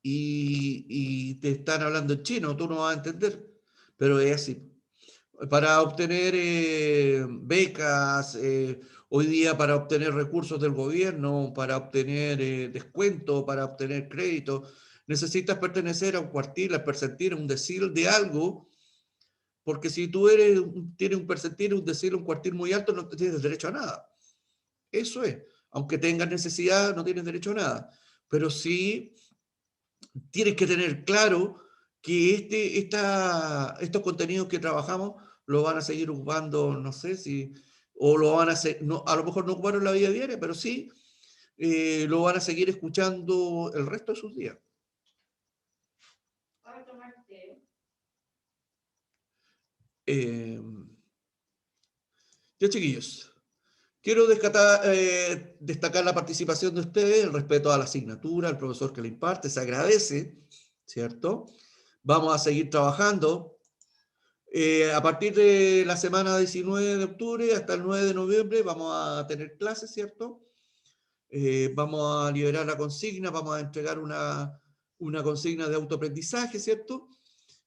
Y te están hablando en chino, tú no vas a entender, pero es así. Para obtener becas, hoy día para obtener recursos del gobierno, para obtener descuento, para obtener crédito, necesitas pertenecer a un cuartil, a percentil, a un decil de algo, porque si tú tienes un percentil, un decil, un cuartil muy alto, no tienes derecho a nada. Eso es. Aunque tengas necesidad, no tienes derecho a nada. Pero sí tienes que tener claro que estos contenidos que trabajamos lo van a seguir ocupando, no sé si, o lo van a hacer, no, a lo mejor no ocuparon la vida diaria, pero sí lo van a seguir escuchando el resto de sus días. Eh, ya, chiquillos, quiero destacar la participación de ustedes, el respeto a la asignatura, al profesor que le imparte, se agradece, ¿cierto? Vamos a seguir trabajando. A partir de la semana 19 de octubre hasta el 9 de noviembre vamos a tener clases, ¿cierto? Vamos a liberar la consigna, vamos a entregar una consigna de autoaprendizaje, ¿cierto?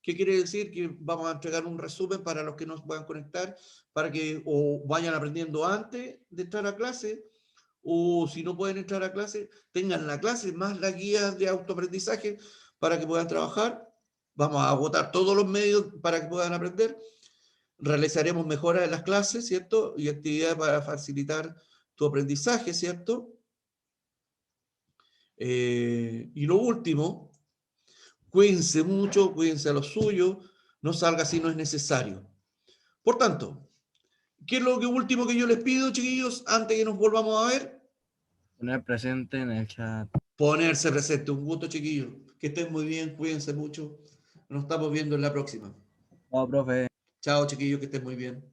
¿Qué quiere decir? Que vamos a entregar un resumen para los que no se puedan conectar, para que o vayan aprendiendo antes de entrar a clase, o si no pueden entrar a clase, tengan la clase más la guía de autoaprendizaje para que puedan trabajar. Vamos a agotar todos los medios para que puedan aprender. Realizaremos mejoras en las clases, ¿cierto? Y actividades para facilitar tu aprendizaje, ¿cierto? Y lo último, cuídense mucho, cuídense a lo suyo, no salga si no es necesario. Por tanto, ¿qué es lo último que yo les pido, chiquillos, antes que nos volvamos a ver? Poner presente en el chat. Ponerse presente. Un gusto, chiquillos. Que estén muy bien, cuídense mucho. Nos estamos viendo en la próxima. Oh, profe. Chao, chiquillos, que estén muy bien.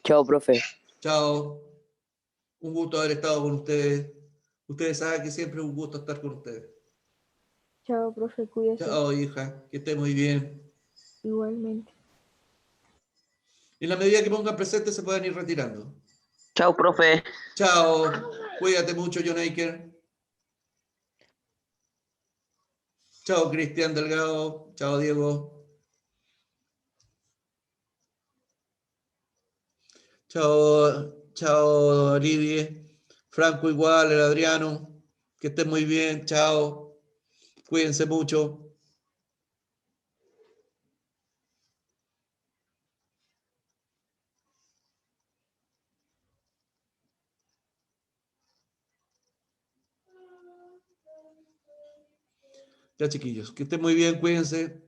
Chao, profe. Chao. Un gusto haber estado con ustedes. Ustedes saben que siempre es un gusto estar con ustedes. Chao, profe, cuídese. Chao, hija. Que esté muy bien. Igualmente. En la medida que pongan presente se pueden ir retirando. Chao, profe. Chao. Cuídate mucho, John Aker. Chao, Cristian Delgado. Chao, Diego. Chao, chao, Olivia. Franco igual, el Adriano. Que estén muy bien. Chao. Cuídense mucho. Ya, chiquillos, que estén muy bien, cuídense.